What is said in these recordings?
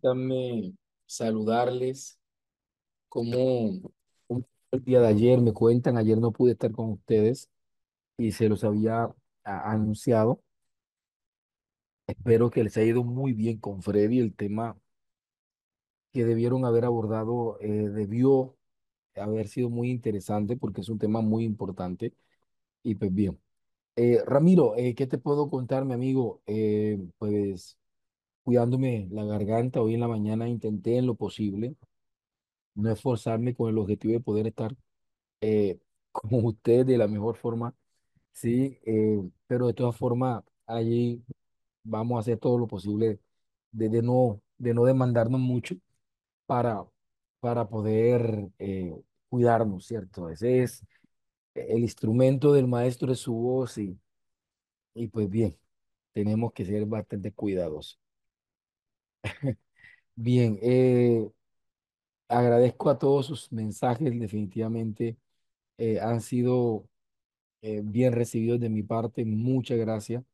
Permítanme saludarles. Como el día de ayer me cuentan, ayer no pude estar con ustedes y se los había anunciado. Espero que les haya ido muy bien con Freddy. El tema que debieron haber abordado debió haber sido muy interesante porque es un tema muy importante. Y pues bien, Ramiro, ¿qué te puedo contar, mi amigo? Pues cuidándome la garganta, hoy en la mañana intenté en lo posible no esforzarme con el objetivo de poder estar con usted de la mejor forma, sí, pero de todas formas, allí vamos a hacer todo lo posible de no demandarnos mucho para, para poder cuidarnos, ¿cierto? Ese es el instrumento del maestro, es su voz y pues bien, tenemos que ser bastante cuidadosos. Bien, agradezco a todos sus mensajes, definitivamente han sido bien recibidos de mi parte. Muchas gracias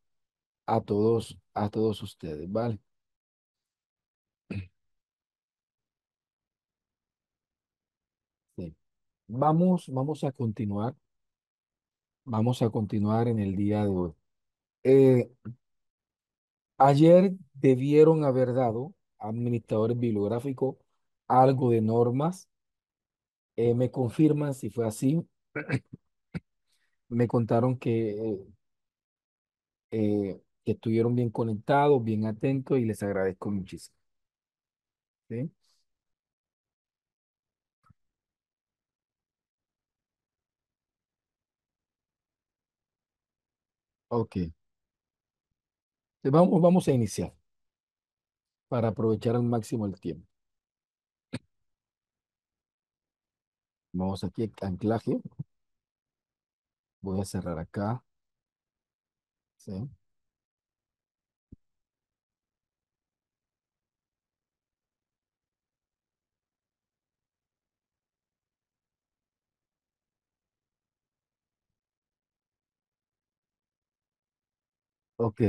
a todos ustedes, ¿vale? Sí. Vamos a continuar en el día de hoy. Eh, Ayer debieron haber dado administradores bibliográficos algo de normas. Me confirman si fue así. Me contaron que estuvieron bien conectados, bien atentos y les agradezco muchísimo. ¿Sí? Ok. Entonces vamos a iniciar para aprovechar al máximo el tiempo. Vamos aquí, anclaje. Voy a cerrar acá. ¿Sí? Ok.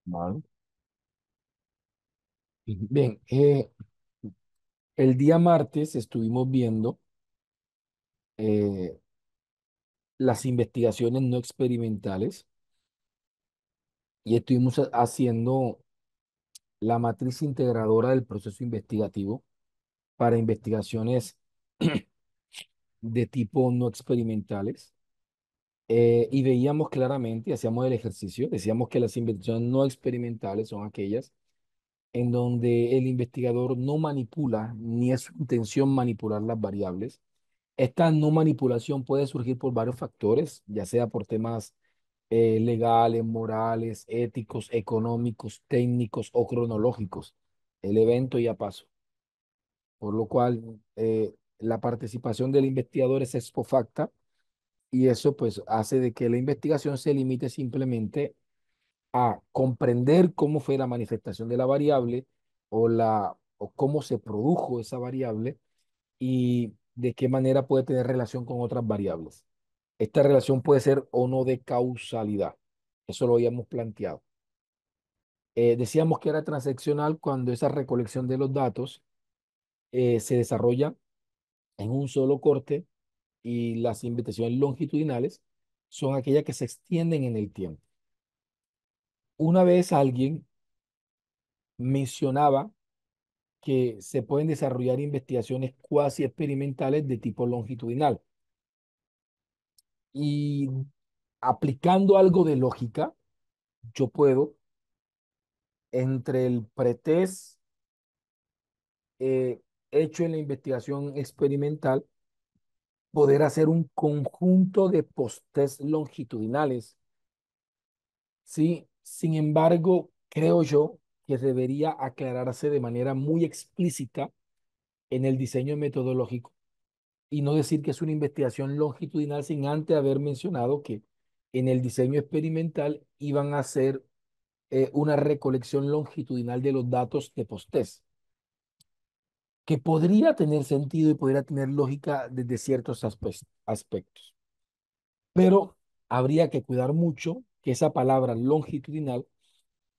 Vale. Bien, el día martes estuvimos viendo eh, las investigaciones no experimentales y estuvimos haciendo la matriz integradora del proceso investigativo para investigaciones de tipo no experimentales. Y veíamos claramente, hacíamos el ejercicio, decíamos que las investigaciones no experimentales son aquellas en donde el investigador no manipula, ni es su intención manipular las variables. Esta no manipulación puede surgir por varios factores, ya sea por temas legales, morales, éticos, económicos, técnicos o cronológicos. El evento ya pasó, por lo cual la participación del investigador es ex post facto y eso pues hace de que la investigación se limite simplemente a comprender cómo fue la manifestación de la variable o cómo se produjo esa variable y de qué manera puede tener relación con otras variables. Esta relación puede ser o no de causalidad. Eso lo habíamos planteado. Decíamos que era transaccional cuando esa recolección de los datos se desarrolla en un solo corte y las investigaciones longitudinales son aquellas que se extienden en el tiempo. Una vez alguien mencionaba que se pueden desarrollar investigaciones cuasi experimentales de tipo longitudinal. Y aplicando algo de lógica, yo puedo, entre el pretest eh, hecho en la investigación experimental, poder hacer un conjunto de post-test longitudinales. ¿Sí? Sin embargo, creo yo que debería aclararse de manera muy explícita en el diseño metodológico y no decir que es una investigación longitudinal sin antes haber mencionado que en el diseño experimental iban a hacer una recolección longitudinal de los datos de post-test, que podría tener sentido y podría tener lógica desde ciertos aspectos. Pero habría que cuidar mucho que esa palabra longitudinal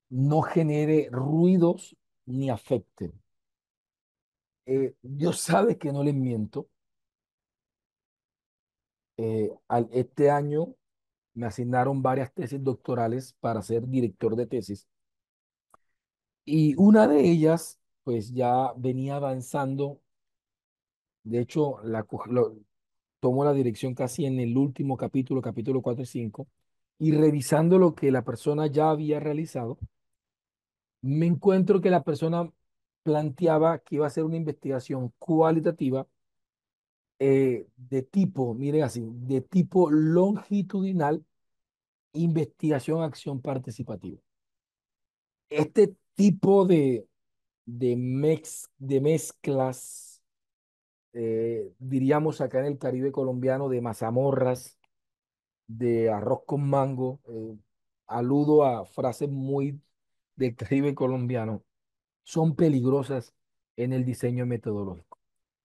no genere ruidos ni afecte. Dios sabe que no les miento. Este año me asignaron varias tesis doctorales para ser director de tesis y una de ellas pues ya venía avanzando. De hecho, tomo la dirección casi en el último capítulo, capítulo 4 y 5, y revisando lo que la persona ya había realizado, me encuentro que la persona planteaba que iba a hacer una investigación cualitativa de tipo, miren así, de tipo longitudinal, investigación, acción participativa. Este tipo de mezclas, diríamos acá en el Caribe colombiano, de mazamorras, de arroz con mango, aludo a frases muy del Caribe colombiano, son peligrosas en el diseño metodológico.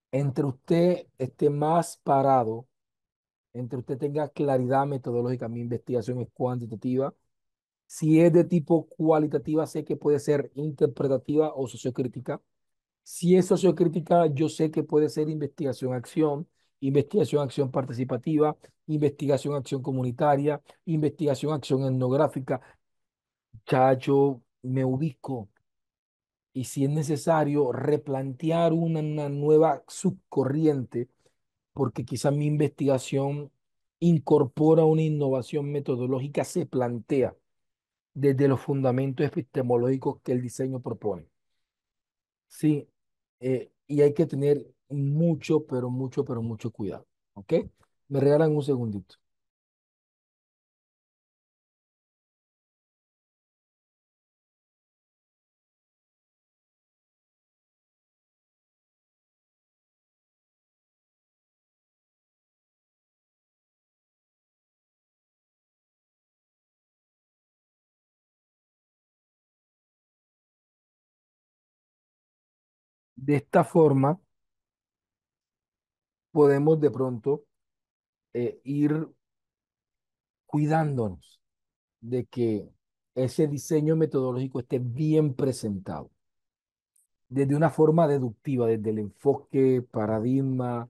Entre usted esté más parado, entre usted tenga claridad metodológica, mi investigación es cuantitativa. Si es de tipo cualitativa, sé que puede ser interpretativa o sociocrítica. Si es sociocrítica, yo sé que puede ser investigación-acción, investigación-acción participativa, investigación-acción comunitaria, investigación-acción etnográfica. Ya yo me ubico y si es necesario replantear una nueva subcorriente, porque quizá mi investigación incorpora una innovación metodológica, se plantea desde los fundamentos epistemológicos que el diseño propone. Sí, y hay que tener mucho, pero mucho cuidado. ¿Ok? Me regalan un segundito. De esta forma, podemos de pronto ir cuidándonos de que ese diseño metodológico esté bien presentado, desde una forma deductiva, desde el enfoque, paradigma,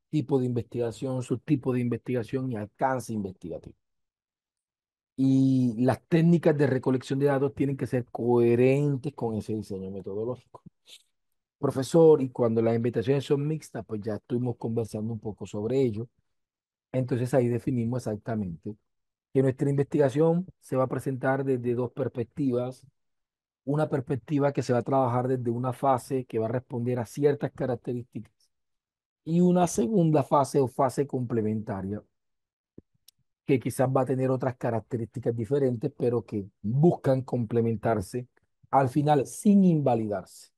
tipo de investigación, subtipo de investigación y alcance investigativo. Y las técnicas de recolección de datos tienen que ser coherentes con ese diseño metodológico. Profesor, y cuando las invitaciones son mixtas, pues ya estuvimos conversando un poco sobre ello. Entonces ahí definimos exactamente que nuestra investigación se va a presentar desde dos perspectivas. Una perspectiva que se va a trabajar desde una fase que va a responder a ciertas características y una segunda fase o fase complementaria que quizás va a tener otras características diferentes, pero que buscan complementarse al final sin invalidarse.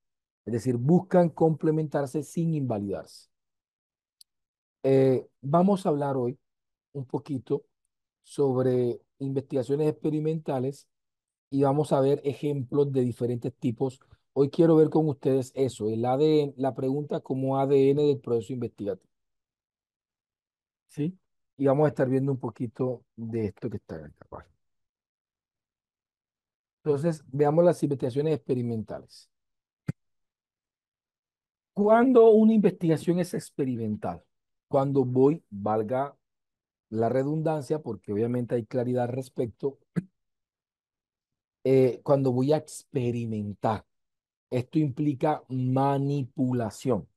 Es decir, buscan complementarse sin invalidarse. Vamos a hablar hoy un poquito sobre investigaciones experimentales y vamos a ver ejemplos de diferentes tipos. Hoy quiero ver con ustedes eso, el ADN, la pregunta como ADN del proceso investigativo, ¿sí? Y vamos a estar viendo un poquito de esto que está acá abajo. Entonces, veamos las investigaciones experimentales. Cuando una investigación es experimental, cuando voy, valga la redundancia, porque obviamente hay claridad al respecto, cuando voy a experimentar, esto implica manipulación.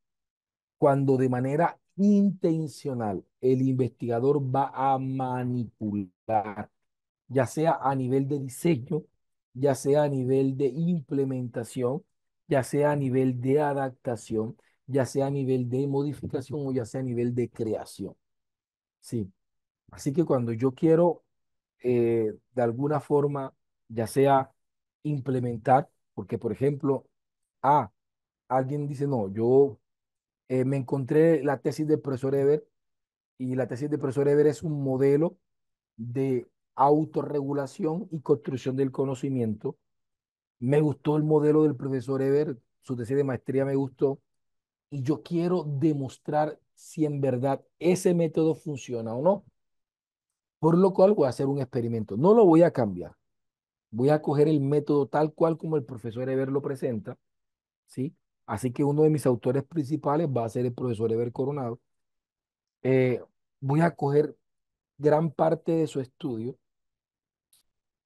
Cuando de manera intencional el investigador va a manipular, ya sea a nivel de diseño, ya sea a nivel de implementación, ya sea a nivel de adaptación, ya sea a nivel de modificación o ya sea a nivel de creación. Sí. Así que cuando yo quiero de alguna forma, ya sea implementar, porque por ejemplo, ah, alguien dice, no, yo me encontré la tesis del profesor Eber y la tesis del profesor Eber es un modelo de autorregulación y construcción del conocimiento. Me gustó el modelo del profesor Eber, su tesis de maestría me gustó, y yo quiero demostrar si en verdad ese método funciona o no. Por lo cual voy a hacer un experimento. No lo voy a cambiar. Voy a coger el método tal cual como el profesor Eber lo presenta, ¿sí? Así que uno de mis autores principales va a ser el profesor Eber Coronado. Eh, Voy a coger gran parte de su estudio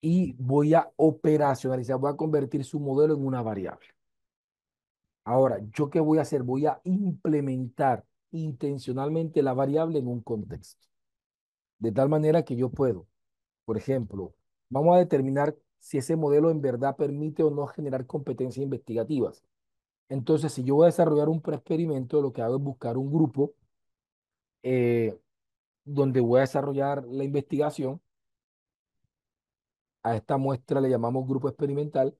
y voy a operacionalizar, voy a convertir su modelo en una variable. Ahora, ¿yo qué voy a hacer? Voy a implementar intencionalmente la variable en un contexto, de tal manera que yo puedo, por ejemplo, vamos a determinar si ese modelo en verdad permite o no generar competencias investigativas. Entonces, si yo voy a desarrollar un preexperimento, lo que hago es buscar un grupo eh, donde voy a desarrollar la investigación. A esta muestra le llamamos grupo experimental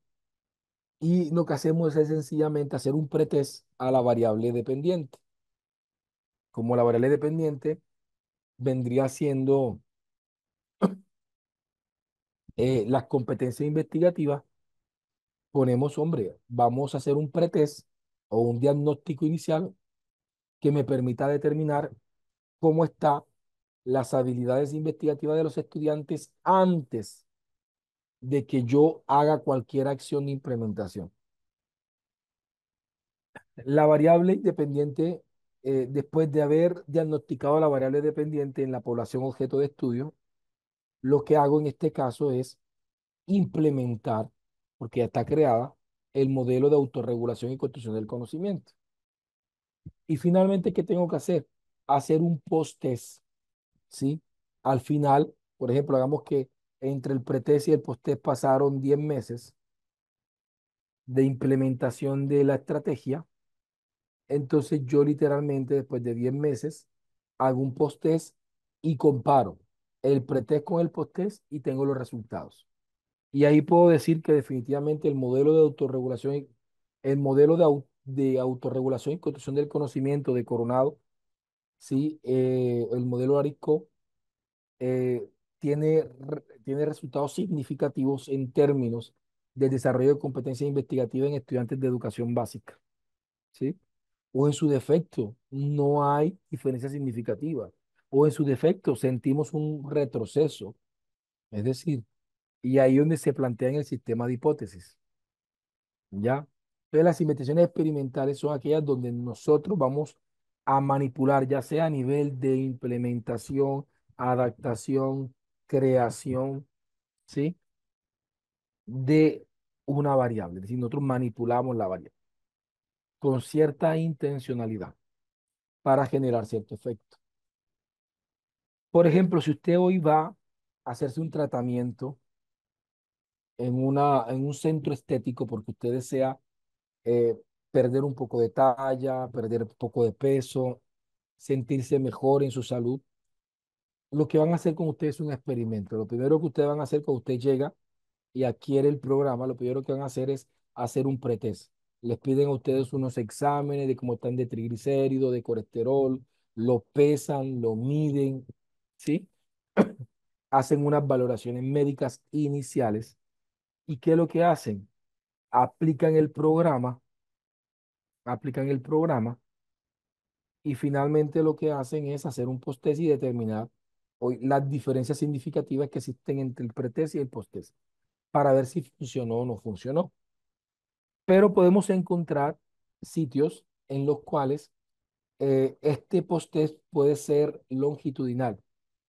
y lo que hacemos es sencillamente hacer un pretest a la variable dependiente. Como la variable dependiente vendría siendo las competencias investigativas, ponemos, hombre, vamos a hacer un pretest o un diagnóstico inicial que me permita determinar cómo están las habilidades investigativas de los estudiantes antes de que yo haga cualquier acción de implementación. La variable independiente, después de haber diagnosticado la variable dependiente en la población objeto de estudio, lo que hago en este caso es implementar, porque ya está creada, el modelo de autorregulación y construcción del conocimiento. Y finalmente, ¿qué tengo que hacer? Hacer un post-test, ¿sí? Al final, por ejemplo, hagamos que entre el pretest y el post-test pasaron 10 meses de implementación de la estrategia. Entonces yo literalmente después de 10 meses hago un post-test y comparo el pretest con el post-test y tengo los resultados. Y ahí puedo decir que definitivamente el modelo de autorregulación, el modelo de autorregulación y construcción del conocimiento de Coronado, sí, el modelo ARICO eh, tiene resultados significativos en términos del desarrollo de competencias investigativas en estudiantes de educación básica, ¿sí? O en su defecto, no hay diferencia significativa. O en su defecto, sentimos un retroceso. Es decir, y ahí es donde se plantea en el sistema de hipótesis. ¿Ya? Entonces, las investigaciones experimentales son aquellas donde nosotros vamos a manipular, ya sea a nivel de implementación, adaptación, creación, ¿sí? De una variable. Es decir, nosotros manipulamos la variable con cierta intencionalidad para generar cierto efecto. Por ejemplo, si usted hoy va a hacerse un tratamiento en un centro estético porque usted desea eh, perder un poco de talla, perder un poco de peso, sentirse mejor en su salud, lo que van a hacer con usted es un experimento. Lo primero que ustedes van a hacer cuando usted llega y adquiere el programa, lo primero que van a hacer es hacer un pretest. Les piden a ustedes unos exámenes de cómo están de triglicéridos, de colesterol, lo pesan, lo miden, ¿sí? Hacen unas valoraciones médicas iniciales. ¿Y qué es lo que hacen? Aplican el programa, aplican el programa y finalmente lo que hacen es hacer un post-test y determinar hoy las diferencias significativas que existen entre el pretest y el post-test para ver si funcionó o no funcionó. Pero podemos encontrar sitios en los cuales este post-test puede ser longitudinal,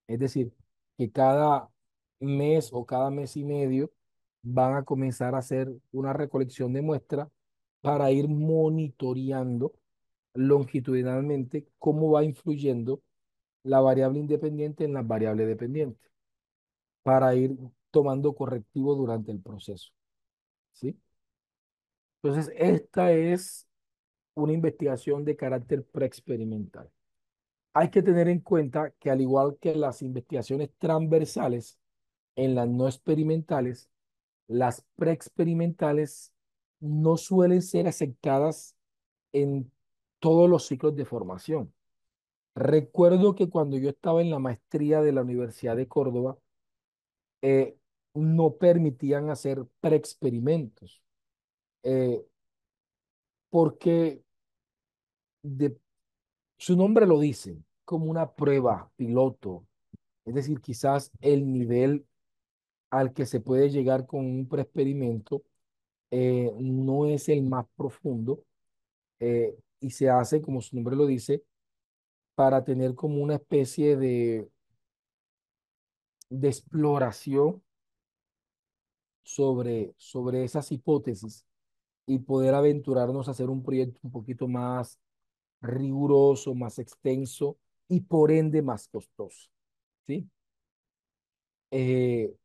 es decir, que cada mes o cada mes y medio van a comenzar a hacer una recolección de muestras para ir monitoreando longitudinalmente cómo va influyendo la variable independiente en las variables dependientes para ir tomando correctivo durante el proceso, ¿sí? Entonces, esta es una investigación de carácter preexperimental. Hay que tener en cuenta que al igual que las investigaciones transversales, en las no experimentales, las preexperimentales no suelen ser aceptadas en todos los ciclos de formación. Recuerdo que cuando yo estaba en la maestría de la Universidad de Córdoba, eh, no permitían hacer preexperimentos, eh, porque de, su nombre lo dice, como una prueba piloto. Es decir, quizás el nivel al que se puede llegar con un preexperimento no es el más profundo, y se hace, como su nombre lo dice, para tener como una especie de exploración sobre esas hipótesis y poder aventurarnos a hacer un proyecto un poquito más riguroso, más extenso y por ende más costoso. ¿Sí?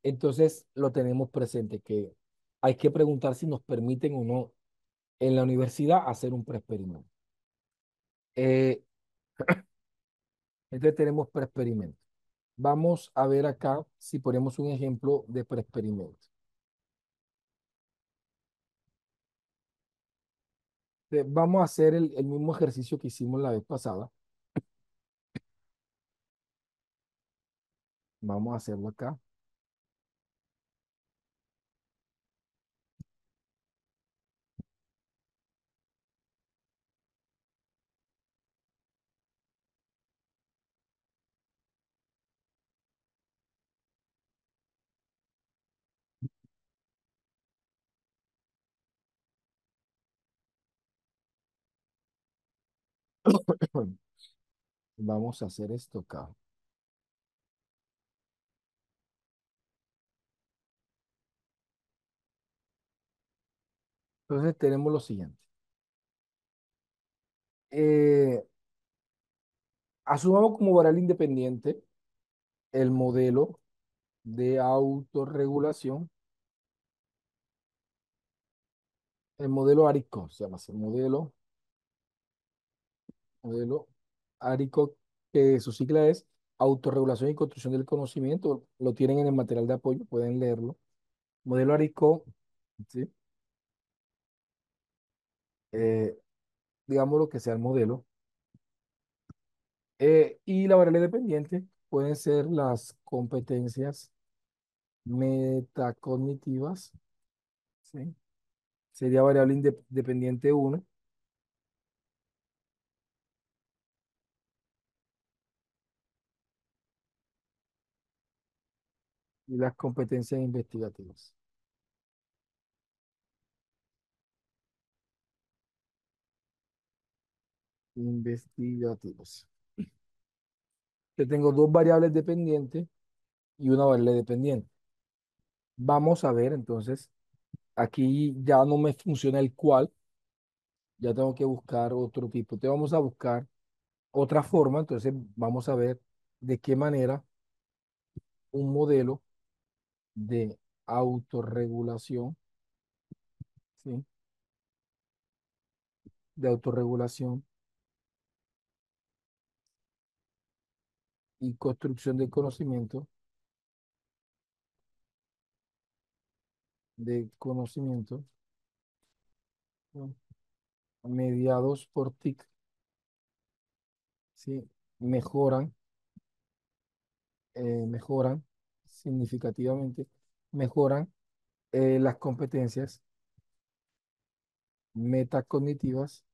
Entonces lo tenemos presente, que hay que preguntar si nos permiten o no en la universidad hacer un preexperimento. Eh, entonces tenemos preexperimento. Vamos a ver acá si ponemos un ejemplo de preexperimento. Vamos a hacer el mismo ejercicio que hicimos la vez pasada. Vamos a hacerlo acá. Vamos a hacer esto acá. Entonces tenemos lo siguiente. Eh, Asumamos como variable independiente el modelo de autorregulación, el modelo ARICO, se llama así, modelo ARICO, que su sigla es Autorregulación y Construcción del Conocimiento. Lo tienen en el material de apoyo, pueden leerlo. Modelo ARICO, ¿sí? Eh, digamos lo que sea el modelo. Y la variable dependiente pueden ser las competencias metacognitivas, ¿sí? Sería variable dependiente uno, y las competencias investigativas. Investigativas. Yo tengo dos variables dependientes y una variable dependiente. Vamos a ver, entonces, aquí ya no me funciona el cual, ya tengo que buscar otro tipo. Te vamos a buscar otra forma, entonces vamos a ver de qué manera un modelo de autorregulación, ¿sí? De autorregulación y construcción del conocimiento, de conocimiento, ¿no? Mediados por TIC, ¿sí? Mejoran, mejoran significativamente, mejoran las competencias metacognitivas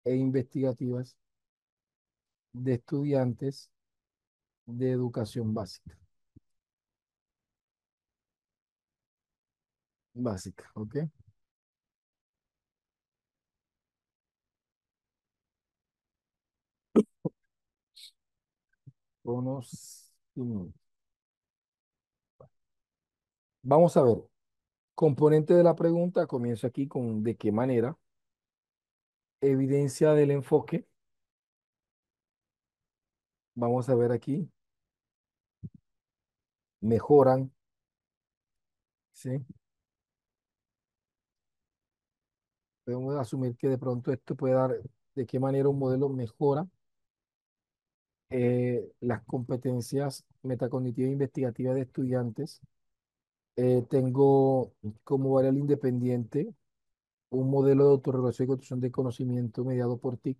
e investigativas de estudiantes de educación básica. Básica, ¿ok? Conocimiento. Vamos a ver. Componente de la pregunta, comienzo aquí con de qué manera. Evidencia del enfoque. Vamos a ver aquí. Mejoran, ¿sí? Podemos asumir que de pronto esto puede dar de qué manera un modelo mejora las competencias metacognitivas e investigativas de estudiantes. Tengo como variable independiente un modelo de autorregulación y construcción de conocimiento mediado por TIC.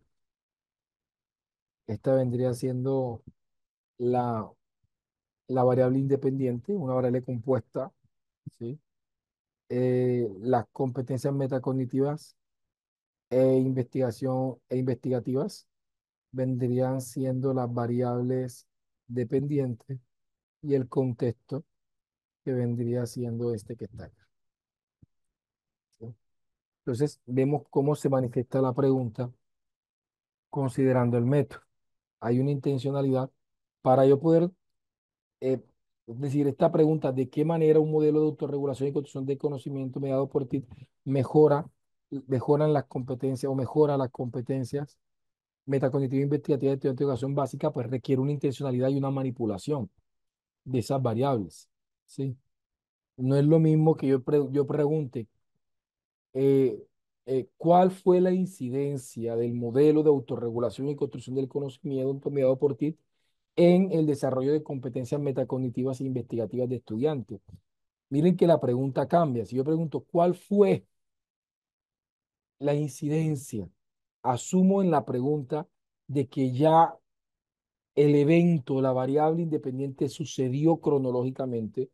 Esta vendría siendo la, la variable independiente, una variable compuesta, ¿sí? Las competencias metacognitivas e investigativas vendrían siendo las variables dependientes y el contexto que vendría siendo este que está acá, ¿sí? Entonces, vemos cómo se manifiesta la pregunta considerando el método. Hay una intencionalidad para yo poder, eh, es decir, esta pregunta, ¿de qué manera un modelo de autorregulación y construcción de conocimiento mediado por ti mejora, mejoran las competencias o mejora las competencias metacognitiva investigativa de estudiante de educación básica? Pues requiere una intencionalidad y una manipulación de esas variables, ¿sí? No es lo mismo que yo pregunte, eh, ¿cuál fue la incidencia del modelo de autorregulación y construcción del conocimiento mediado por ti en el desarrollo de competencias metacognitivas e investigativas de estudiantes? Miren que la pregunta cambia. Si yo pregunto, ¿cuál fue la incidencia? Asumo en la pregunta de que ya el evento, la variable independiente sucedió cronológicamente,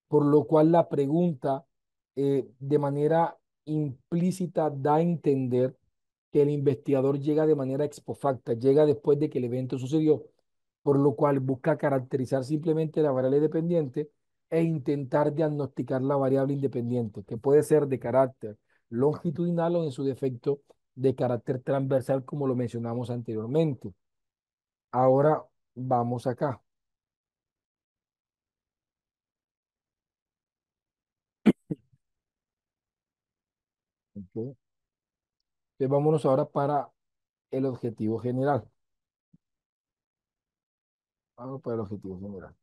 por lo cual la pregunta de manera implícita da a entender que el investigador llega de manera expofacta, llega después de que el evento sucedió, por lo cual busca caracterizar simplemente la variable dependiente e intentar diagnosticar la variable independiente, que puede ser de carácter longitudinal o en su defecto de carácter transversal, como lo mencionamos anteriormente. Ahora vamos acá. ¿Ok? Entonces vámonos ahora para el objetivo general. Vamos para el objetivo general.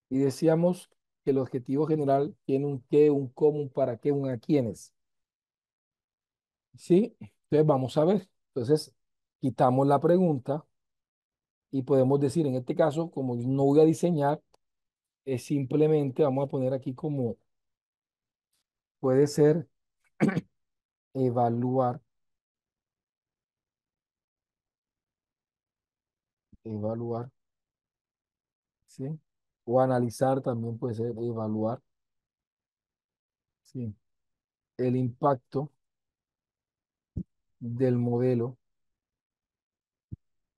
Y decíamos que el objetivo general tiene un qué, un cómo, un para qué, un a quiénes. ¿Sí? Entonces vamos a ver. Entonces quitamos la pregunta y podemos decir, en este caso, como no voy a diseñar, es simplemente, vamos a poner aquí como puede ser evaluar, evaluar, ¿sí? O analizar también puede ser evaluar, ¿sí? El impacto del modelo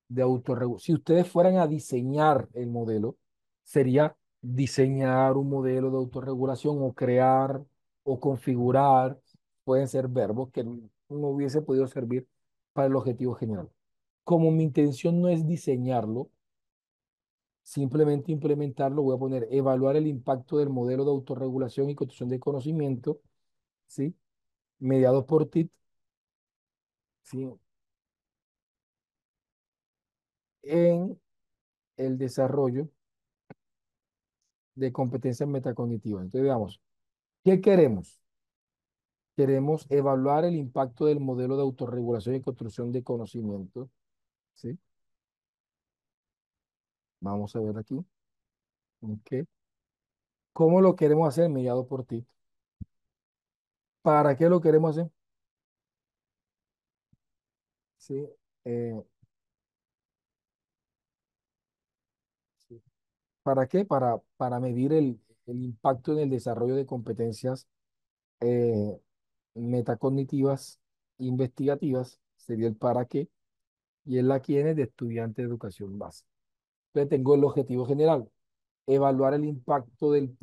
de autorregulación. Si ustedes fueran a diseñar el modelo, sería diseñar un modelo de autorregulación o crear o configurar, pueden ser verbos que no hubiese podido servir para el objetivo general. Como mi intención no es diseñarlo, simplemente implementarlo, voy a poner evaluar el impacto del modelo de autorregulación y construcción de conocimiento, ¿sí? Mediado por TIT, ¿sí? En el desarrollo de competencias metacognitivas. Entonces, veamos, ¿qué queremos? Queremos evaluar el impacto del modelo de autorregulación y construcción de conocimiento, ¿sí? Vamos a ver aquí. ¿Ok? ¿Cómo lo queremos hacer? Mediado por ti. ¿Para qué lo queremos hacer? ¿Sí? Eh, sí. ¿Para qué? Para medir el impacto en el desarrollo de competencias eh, metacognitivas investigativas, sería el para qué, y el la quién es de estudiante de educación básica. Entonces tengo el objetivo general, evaluar el impacto del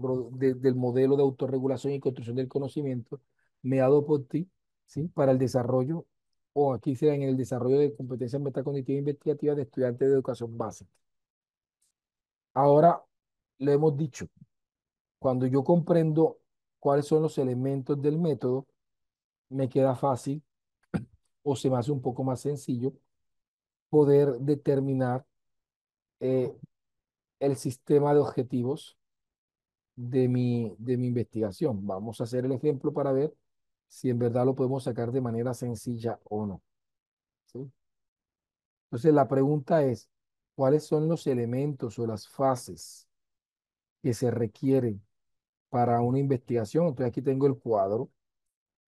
modelo de autorregulación y construcción del conocimiento mediado por ti, ¿sí? Para el desarrollo, o aquí sea en el desarrollo de competencias metacognitivas investigativas de estudiantes de educación básica. Ahora, lo hemos dicho, cuando yo comprendo cuáles son los elementos del método, me queda fácil o se me hace un poco más sencillo poder determinar eh, el sistema de objetivos de mi investigación. Vamos a hacer el ejemplo para ver si en verdad lo podemos sacar de manera sencilla o no, ¿sí? Entonces, la pregunta es, ¿cuáles son los elementos o las fases que se requieren para una investigación? Entonces, aquí tengo el cuadro.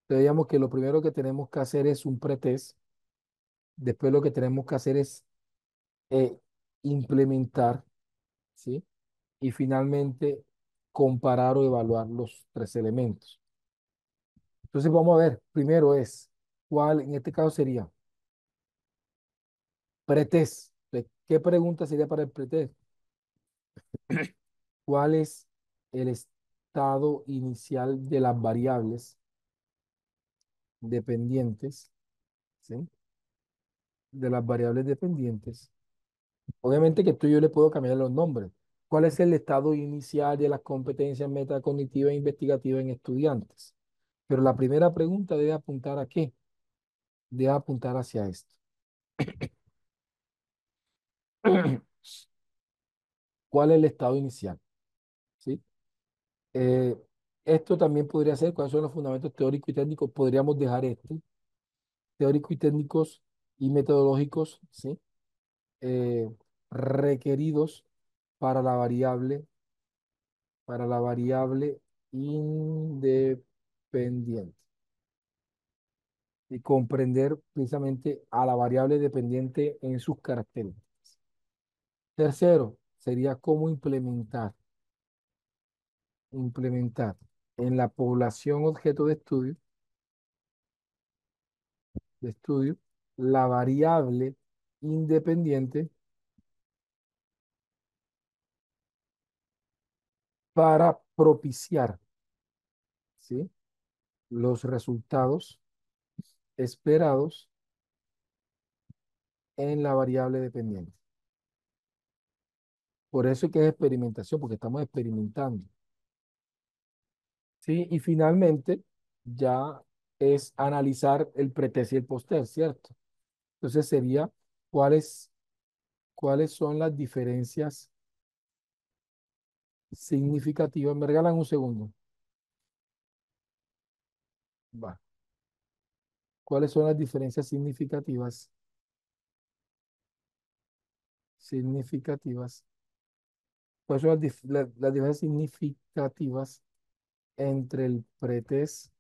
Entonces, digamos que lo primero que tenemos que hacer es un pretest. Después lo que tenemos que hacer es e implementar, ¿sí? Y finalmente comparar o evaluar los tres elementos. Entonces vamos a ver, primero es, ¿cuál en este caso sería? Pretest. ¿Qué pregunta sería para el pretest? ¿Cuál es el estado inicial de las variables dependientes? ¿Sí? De las variables dependientes. Obviamente que tú y yo le puedo cambiar los nombres. ¿Cuál es el estado inicial de las competencias metacognitivas e investigativas en estudiantes? Pero la primera pregunta debe apuntar a qué? Debe apuntar hacia esto. ¿Cuál es el estado inicial? ¿Sí? Eh, esto también podría ser, ¿cuáles son los fundamentos teóricos y técnicos? Podríamos dejar este, teóricos y técnicos y metodológicos, ¿sí? Eh, requeridos para la variable, para la variable independiente y comprender precisamente a la variable dependiente en sus características. Tercero, sería cómo implementar en la población objeto de estudio la variable independiente para propiciar, ¿sí? Los resultados esperados en la variable dependiente. Por eso es que es experimentación, porque estamos experimentando. ¿Sí? Y finalmente, ya es analizar el pretest y el poster, ¿cierto? Entonces sería cuáles, cuáles son las diferencias significativas. Me regalan un segundo. Va. ¿Cuáles son las diferencias significativas? ¿Cuáles son las diferencias significativas entre el pretest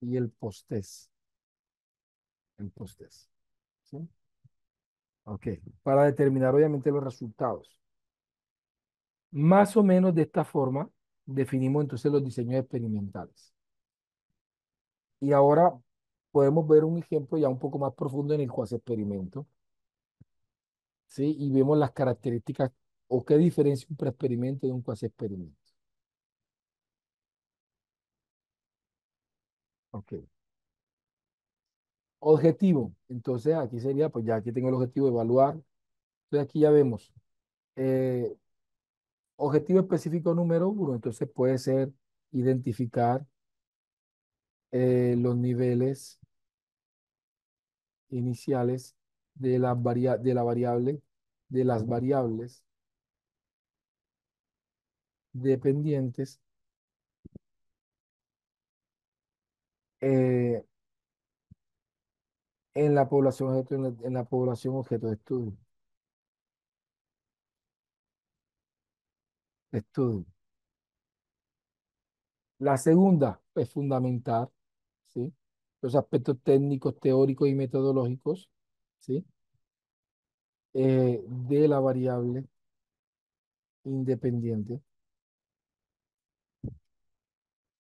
y el posttest? El posttest. ¿Sí? Ok. Para determinar obviamente los resultados. Más o menos de esta forma definimos entonces los diseños experimentales. Y ahora podemos ver un ejemplo ya un poco más profundo en el cuasi experimento, ¿sí? Y vemos las características o qué diferencia un preexperimento de un cuasi experimento. Ok. Objetivo. Entonces aquí sería, pues ya aquí tengo el objetivo de evaluar. Entonces aquí ya vemos eh, objetivo específico número uno. Entonces puede ser identificar los niveles iniciales de las variables dependientes eh, en la población objeto, en la población objeto de estudio. La segunda es fundamental, ¿sí? Los aspectos técnicos, teóricos y metodológicos, ¿sí? De la variable independiente,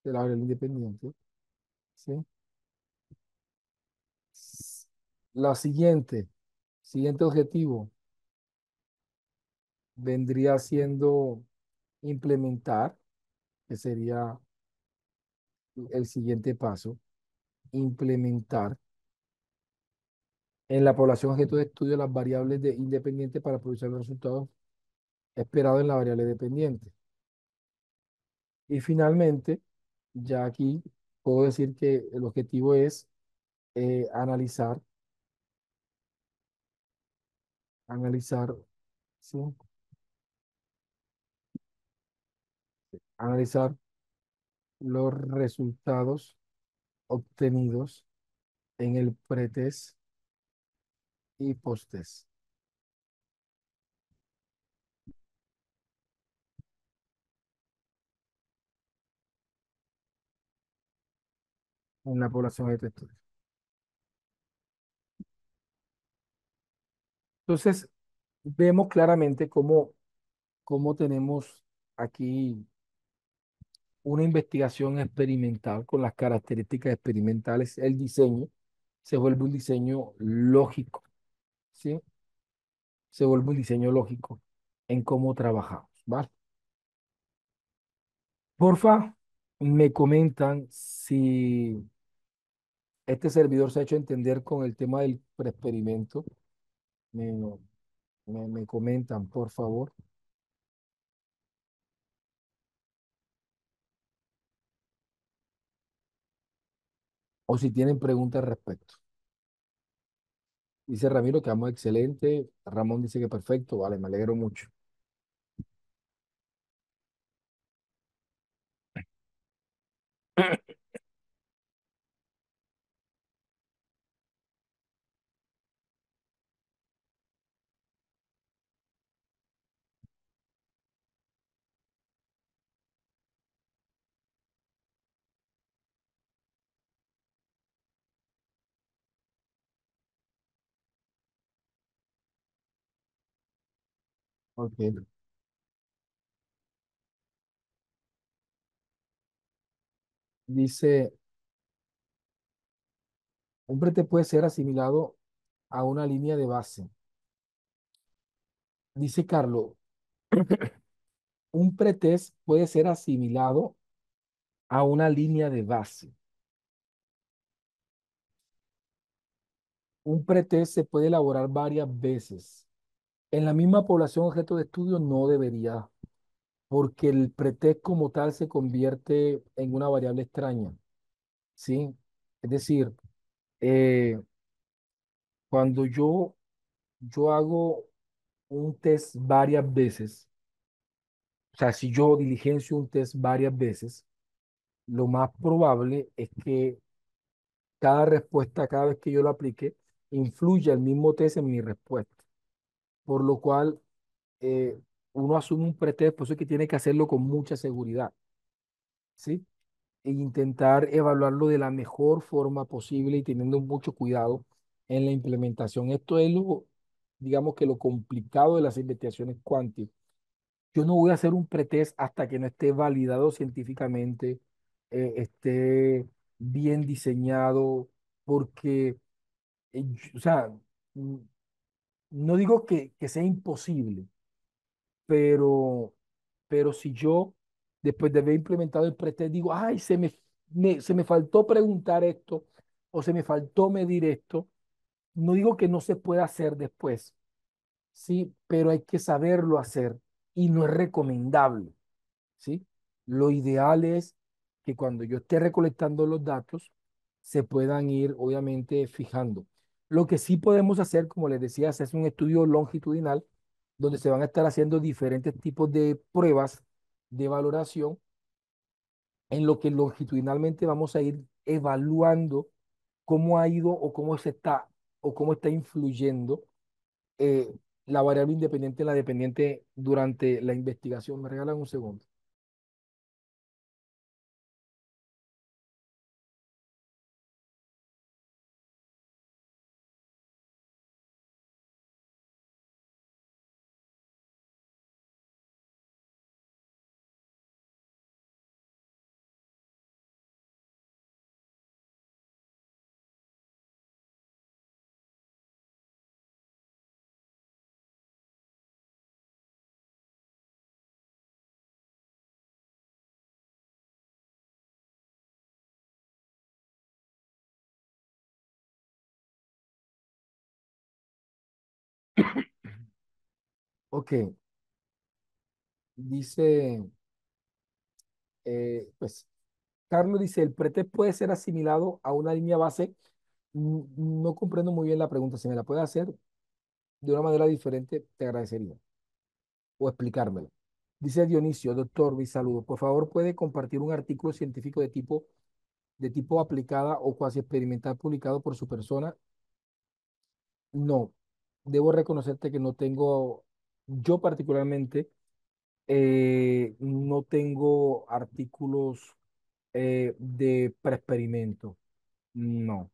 de la variable independiente, ¿sí? La siguiente objetivo vendría siendo implementar, que sería el siguiente paso, implementar en la población objeto de estudio las variables independientes para producir los resultados esperados en la variable dependiente. Y finalmente, ya aquí puedo decir que el objetivo es analizar, analizar, ¿sí? Analizar los resultados obtenidos en el pretest y posttest en la población objeto de estudio. Entonces, vemos claramente cómo tenemos aquí una investigación experimental con las características experimentales. El diseño se vuelve un diseño lógico, ¿sí? Se vuelve un diseño lógico en cómo trabajamos, ¿vale? Porfa, me comentan si este servidor se ha hecho entender con el tema del preexperimento. Me, me comentan, por favor, o si tienen preguntas al respecto. Dice Ramiro que vamos excelente. Ramón dice que perfecto. Vale, me alegro mucho. Ok. Dice, un pretest puede ser asimilado a una línea de base. Dice Carlos, un pretest puede ser asimilado a una línea de base. Un pretest se puede elaborar varias veces. En la misma población objeto de estudio no debería, porque el pretest como tal se convierte en una variable extraña, ¿sí? Es decir, eh, cuando yo hago un test varias veces, o sea, si yo diligencio un test varias veces, lo más probable es que cada respuesta, cada vez que yo lo aplique, influya el mismo test en mi respuesta. Por lo cual, eh, uno asume un pretest, por eso es que tiene que hacerlo con mucha seguridad, ¿sí? E intentar evaluarlo de la mejor forma posible y teniendo mucho cuidado en la implementación. Esto es lo, digamos que lo complicado de las investigaciones cuánticas. Yo no voy a hacer un pretest hasta que no esté validado científicamente, esté bien diseñado, porque, o sea, mm, no digo que sea imposible, pero, pero si yo, después de haber implementado el pretest, digo, ay, se me faltó preguntar esto o se me faltó medir esto, no digo que no se pueda hacer después, sí, pero hay que saberlo hacer y no es recomendable. ¿Sí? Lo ideal es que cuando yo esté recolectando los datos, se puedan ir, obviamente, fijando. Lo que sí podemos hacer, como les decía, es un estudio longitudinal donde se van a estar haciendo diferentes tipos de pruebas de valoración en lo que longitudinalmente vamos a ir evaluando cómo ha ido o cómo está influyendo eh, la variable independiente en la dependiente durante la investigación. Me regalan un segundo. Ok, dice, pues, Carlos dice, ¿el pretest puede ser asimilado a una línea base? No comprendo muy bien la pregunta. Si me la puede hacer de una manera diferente, te agradecería. O explicármela. Dice Dionisio, doctor, mi saludo. Por favor, ¿puede compartir un artículo científico de tipo aplicada o cuasi experimental publicado por su persona? No. Debo reconocerte que no tengo, yo particularmente, no tengo artículos de preexperimento. No.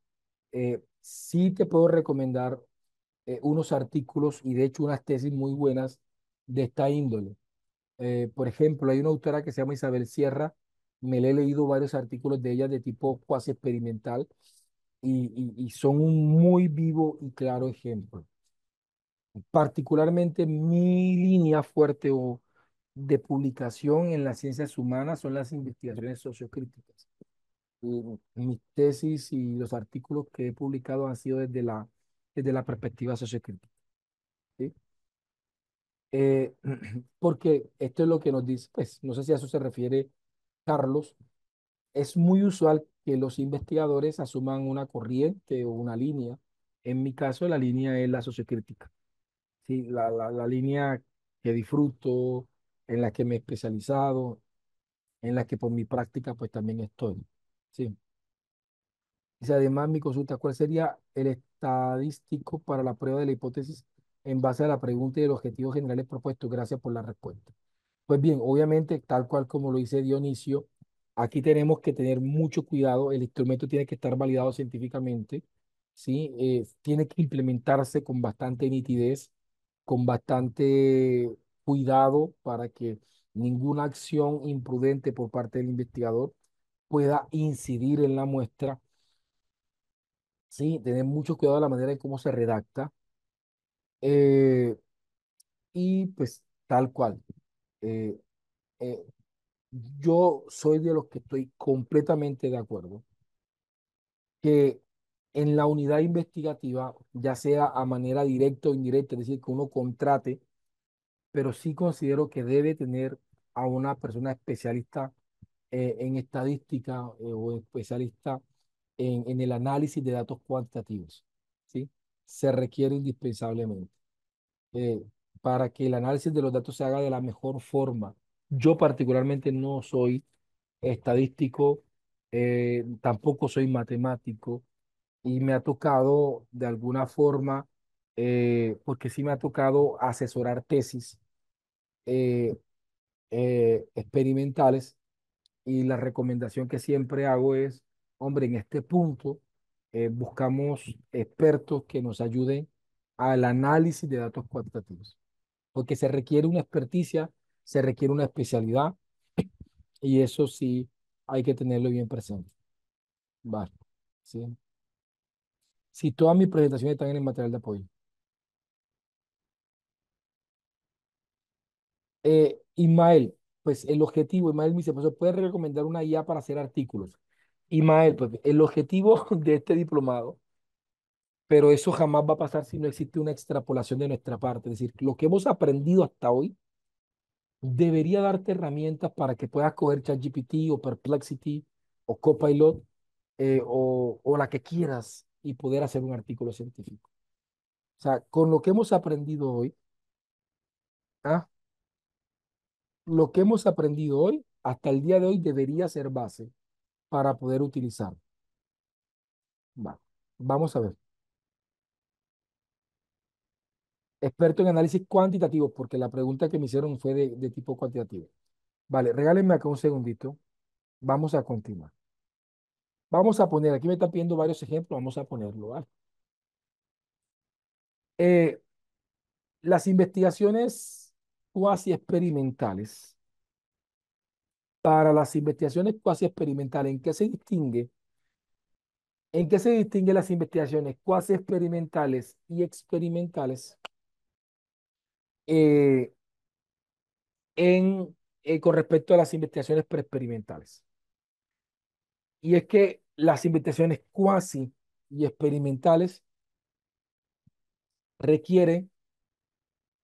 Sí te puedo recomendar unos artículos y de hecho unas tesis muy buenas de esta índole. Por ejemplo, hay una autora que se llama Isabel Sierra, me le he leído varios artículos de ella de tipo cuasi experimental y son un muy vivo y claro ejemplo. Particularmente mi línea fuerte o de publicación en las ciencias humanas son las investigaciones sociocríticas. Mis tesis y los artículos que he publicado han sido desde la perspectiva sociocrítica. ¿Sí? Porque esto es lo que nos dice, pues no sé si a eso se refiere Carlos, es muy usual que los investigadores asuman una corriente o una línea. En mi caso, la línea es la sociocrítica. Sí, la línea que disfruto, en la que me he especializado, en la que por mi práctica pues también estoy. Sí. Dice, además, mi consulta, ¿cuál sería el estadístico para la prueba de la hipótesis en base a la pregunta y el objetivo generales propuestos? Gracias por la respuesta. Pues bien, obviamente, tal cual como lo dice Dionisio, aquí tenemos que tener mucho cuidado. El instrumento tiene que estar validado científicamente, ¿sí? Tiene que implementarse con bastante nitidez, con bastante cuidado para que ninguna acción imprudente por parte del investigador pueda incidir en la muestra. Sí, tener mucho cuidado de la manera en cómo se redacta eh, y pues tal cual. Eh, eh, yo soy de los que estoy completamente de acuerdo que en la unidad investigativa, ya sea a manera directa o indirecta, es decir, que uno contrate, pero sí considero que debe tener a una persona especialista en estadística o especialista en el análisis de datos cuantitativos, ¿sí? Se requiere indispensablemente eh, para que el análisis de los datos se haga de la mejor forma. Yo particularmente no soy estadístico, tampoco soy matemático y me ha tocado de alguna forma, porque sí me ha tocado asesorar tesis eh, experimentales y la recomendación que siempre hago es, hombre, en este punto buscamos expertos que nos ayuden al análisis de datos cuantitativos, porque se requiere una experticia, se requiere una especialidad y eso sí hay que tenerlo bien presente. Vale, ¿sí? Si todas mis presentaciones están en el material de apoyo. Ismael, pues el objetivo, Ismael me dice, pues puede recomendar una IA para hacer artículos. Ismael, pues el objetivo de este diplomado, pero eso jamás va a pasar si no existe una extrapolación de nuestra parte. Es decir, lo que hemos aprendido hasta hoy debería darte herramientas para que puedas coger ChatGPT o Perplexity o Copilot o la que quieras y poder hacer un artículo científico. O sea, con lo que hemos aprendido hoy, ¿ah? Lo que hemos aprendido hoy, hasta el día de hoy, debería ser base para poder utilizar. Va. Vamos a ver. Experto en análisis cuantitativo, porque la pregunta que me hicieron fue de tipo cuantitativo. Vale, regálenme acá un segundito. Vamos a continuar. Vamos a poner, aquí me están pidiendo varios ejemplos, vamos a ponerlo, ¿vale? Eh, las investigaciones cuasi experimentales. Para las investigaciones cuasi experimentales, ¿en qué se distingue? ¿En qué se distinguen las investigaciones cuasi experimentales y experimentales eh, con respecto a las investigaciones preexperimentales? Y es que las investigaciones cuasi y experimentales requieren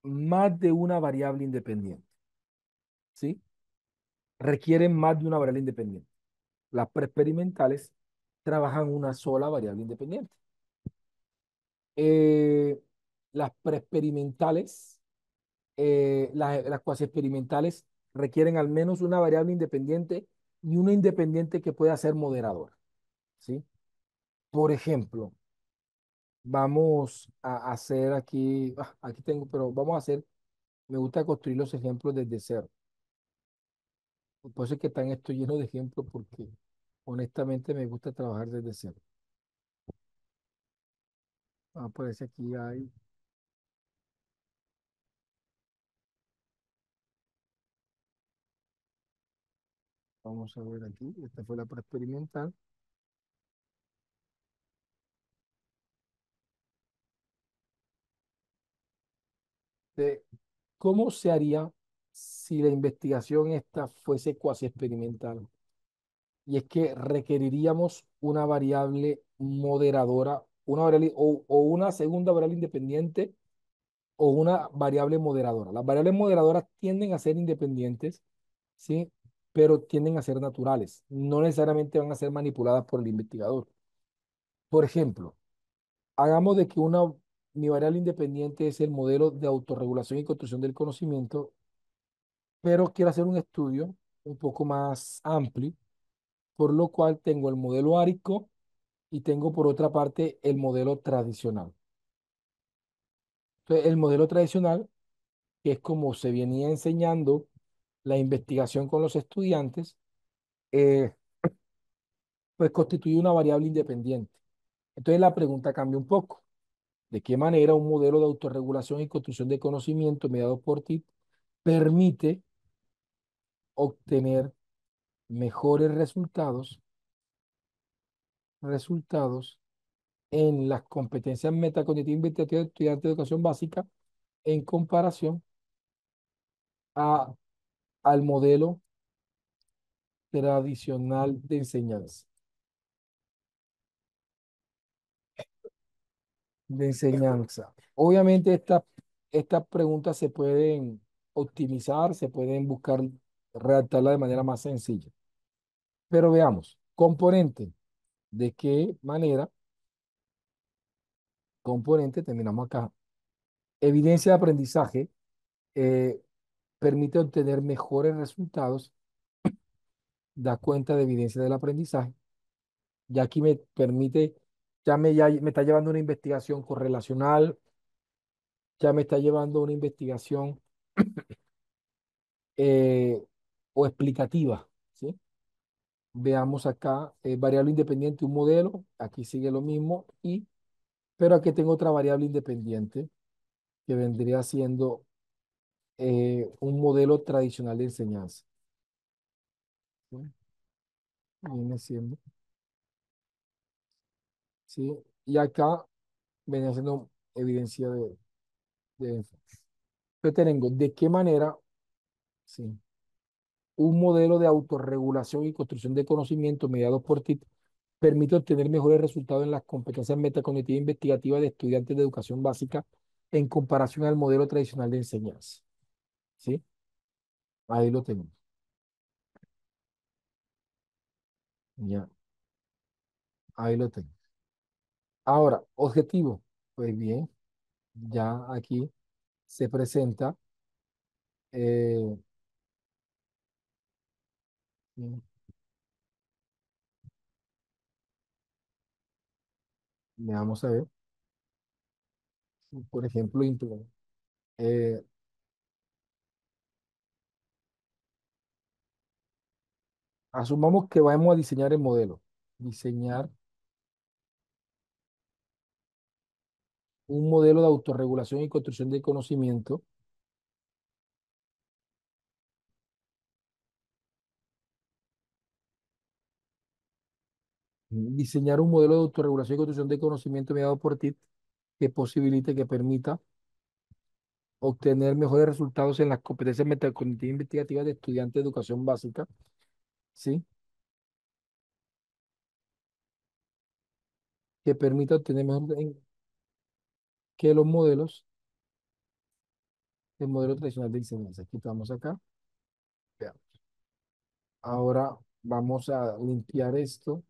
más de una variable independiente, ¿sí? Requieren más de una variable independiente. Las preexperimentales trabajan una sola variable independiente. Eh, las preexperimentales, las cuasi experimentales requieren al menos una variable independiente y una independiente que pueda ser moderadora, ¿sí? Por ejemplo, vamos a hacer aquí, aquí tengo, pero vamos a hacer, me gusta construir los ejemplos desde cero. Por eso es que están esto lleno de ejemplos porque honestamente me gusta trabajar desde cero. Vamos a poner aquí hay. Vamos a ver aquí. Esta fue la experimental. De ¿Cómo se haría si la investigación esta fuese cuasi experimental? Y es que requeriríamos una variable moderadora, una variable, o una segunda variable independiente o una variable moderadora. Las variables moderadoras tienden a ser independientes, ¿sí? Pero tienden a ser naturales. No necesariamente van a ser manipuladas por el investigador. Por ejemplo, hagamos de que mi variable independiente es el modelo de autorregulación y construcción del conocimiento, pero quiero hacer un estudio un poco más amplio, por lo cual tengo el modelo árico y tengo por otra parte el modelo tradicional. Entonces, el modelo tradicional, que es como se venía enseñando la investigación con los estudiantes, eh, pues constituye una variable independiente. Entonces la pregunta cambia un poco. ¿De qué manera un modelo de autorregulación y construcción de conocimiento mediado por ti permite obtener mejores resultados en las competencias metacognitivas investigativas de estudiantes de educación básica en comparación a, al modelo tradicional de enseñanza? Obviamente estas preguntas se pueden optimizar, se pueden buscar redactarla de manera más sencilla. Pero veamos, componente, ¿de qué manera? Componente, terminamos acá. Evidencia de aprendizaje eh, permite obtener mejores resultados, da cuenta de evidencia del aprendizaje. Ya aquí me permite, ya me está llevando una investigación correlacional, ya me está llevando una investigación eh, o explicativa, ¿sí? Veamos acá, variable independiente, un modelo, aquí sigue lo mismo, pero aquí tengo otra variable independiente que vendría siendo un modelo tradicional de enseñanza, ¿sí? Viene siendo, ¿sí? Y acá viene siendo evidencia de eso. Yo tengo, ¿de qué manera, sí, un modelo de autorregulación y construcción de conocimiento mediado por TIC permite obtener mejores resultados en las competencias metacognitivas e investigativas de estudiantes de educación básica en comparación al modelo tradicional de enseñanza? ¿Sí? Ahí lo tenemos. Ya, ahí lo tengo. Ahora, objetivo. Pues bien, ya aquí se presenta, eh, mm, vamos a ver, por ejemplo, eh, asumamos que vamos a diseñar el modelo. Diseñar un modelo de autorregulación y construcción de conocimiento. Diseñar un modelo de autorregulación y construcción de conocimiento mediado por TIC que posibilite, que permita obtener mejores resultados en las competencias metacognitivas investigativas de estudiantes de educación básica, ¿sí? Que permita obtener mejor que los modelos, el modelo tradicional de enseñanza. Quitamos acá. Veamos. Ahora vamos a limpiar esto.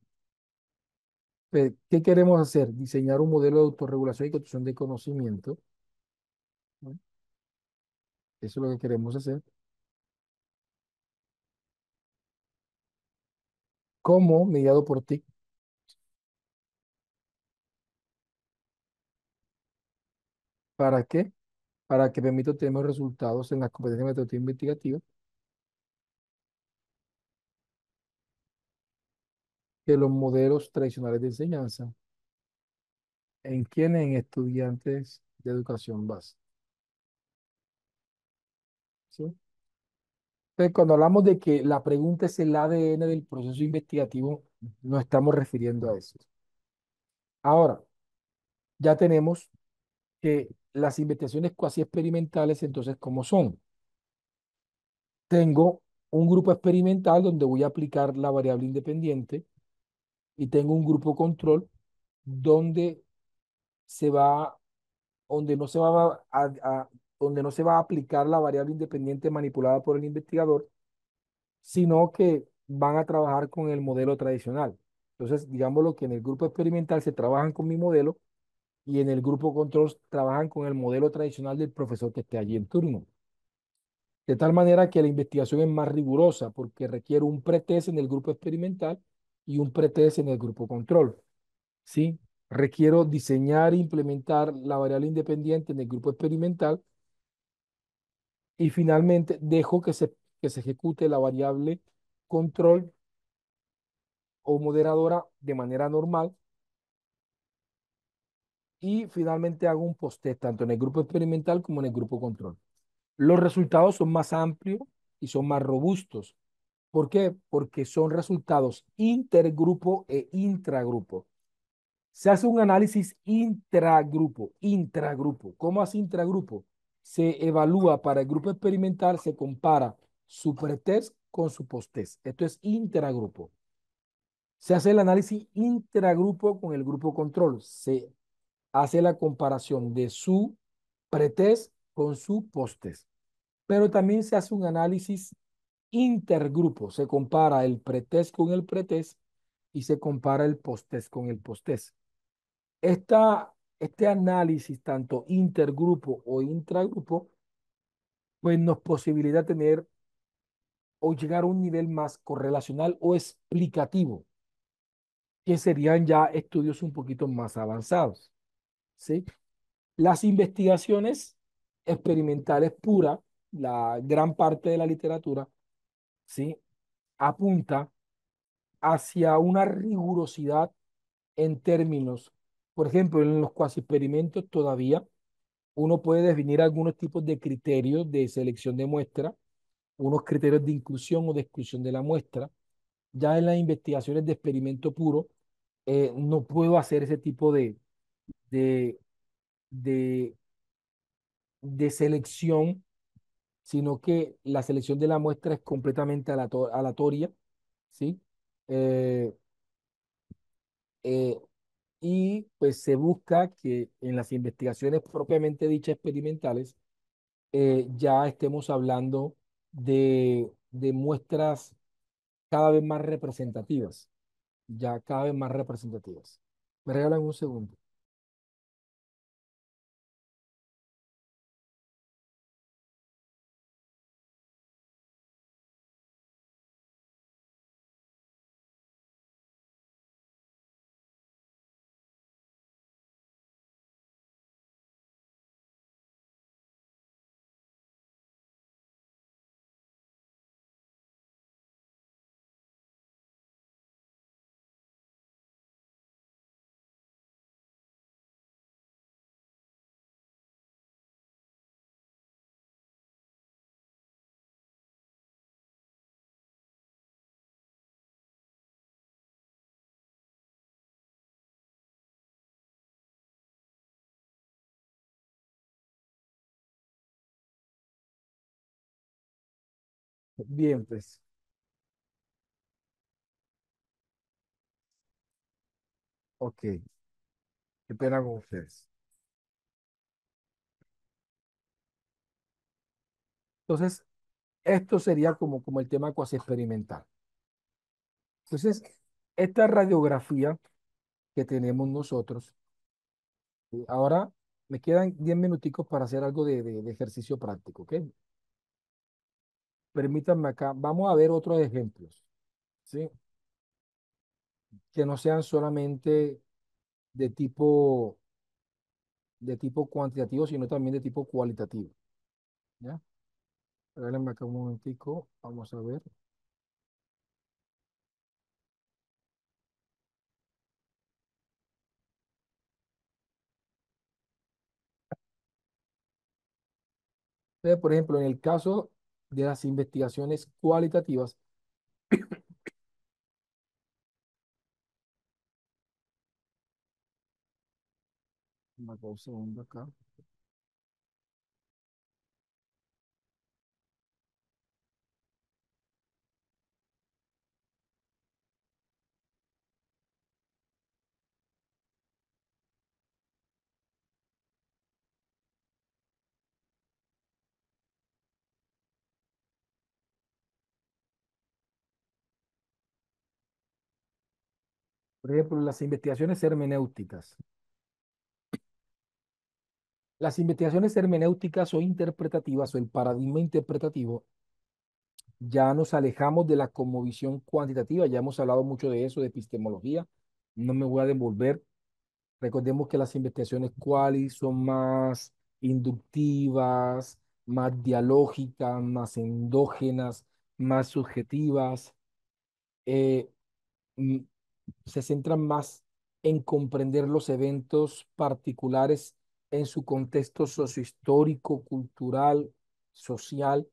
¿Qué queremos hacer? Diseñar un modelo de autorregulación y construcción de conocimiento, ¿no? Eso es lo que queremos hacer. ¿Cómo? Mediado por TIC. ¿Para qué? Para que permita obtener resultados en las competencias metodológicas investigativas que los modelos tradicionales de enseñanza. ¿En quiénes? En estudiantes de educación básica, ¿sí? Entonces, cuando hablamos de que la pregunta es el ADN del proceso investigativo, nos estamos refiriendo a eso. Ahora, ya tenemos que las investigaciones cuasi experimentales, entonces, ¿cómo son? Tengo un grupo experimental donde voy a aplicar la variable independiente y tengo un grupo control donde se va, donde no se va donde no se va a aplicar la variable independiente manipulada por el investigador, sino que van a trabajar con el modelo tradicional. Entonces, digámoslo que en el grupo experimental se trabajan con mi modelo y en el grupo control trabajan con el modelo tradicional del profesor que esté allí en turno. De tal manera que la investigación es más rigurosa porque requiere un pretest en el grupo experimental y un pretest en el grupo control. ¿Sí? Requiero diseñar e implementar la variable independiente en el grupo experimental y finalmente dejo que se ejecute la variable control o moderadora de manera normal y finalmente hago un post-test tanto en el grupo experimental como en el grupo control. Los resultados son más amplios y son más robustos. ¿Por qué? Porque son resultados intergrupo e intragrupo. Se hace un análisis intragrupo, intragrupo. ¿Cómo hace intragrupo? Se evalúa para el grupo experimental, se compara su pretest con su posttest. Esto es intragrupo. Se hace el análisis intragrupo con el grupo control. Se hace la comparación de su pretest con su posttest. Pero también se hace un análisis intergrupo. Se compara el pretest con el pretest y se compara el posttest con el posttest. Este análisis, tanto intergrupo o intragrupo, pues nos posibilita tener o llegar a un nivel más correlacional o explicativo, que serían ya estudios un poquito más avanzados, ¿sí? Las investigaciones experimentales puras, la gran parte de la literatura, ¿sí? Apunta hacia una rigurosidad en términos, por ejemplo, en los cuasi experimentos todavía uno puede definir algunos tipos de criterios de selección de muestra, unos criterios de inclusión o de exclusión de la muestra. Ya en las investigaciones de experimento puro, no puedo hacer ese tipo de, de, de selección, sino que la selección de la muestra es completamente aleatoria, ¿sí? Eh, eh, y pues se busca que en las investigaciones propiamente dichas experimentales, ya estemos hablando de muestras cada vez más representativas, ya cada vez más representativas. Me regalan un segundo. Bien, pues, ok, qué pena con ustedes. Entonces, esto sería como el tema cuasi experimental. Entonces, esta radiografía que tenemos nosotros, ahora me quedan 10 minuticos para hacer algo de ejercicio práctico, ¿ok? Permítanme acá, vamos a ver otros ejemplos, ¿sí? Que no sean solamente de tipo, de tipo cuantitativo, sino también de tipo cualitativo, ¿ya? Regálenme acá un momentico, vamos a ver. Entonces, por ejemplo, en el caso, de las investigaciones cualitativas. Me acuerdo un segundo acá. Por ejemplo, las investigaciones hermenéuticas. Las investigaciones hermenéuticas o interpretativas o el paradigma interpretativo, ya nos alejamos de la cosmovisión cuantitativa, ya hemos hablado mucho de eso, de epistemología, no me voy a devolver. Recordemos que las investigaciones qualis son más inductivas, más dialógicas, más endógenas, más subjetivas, eh, mm, se centran más en comprender los eventos particulares en su contexto sociohistórico, cultural, social,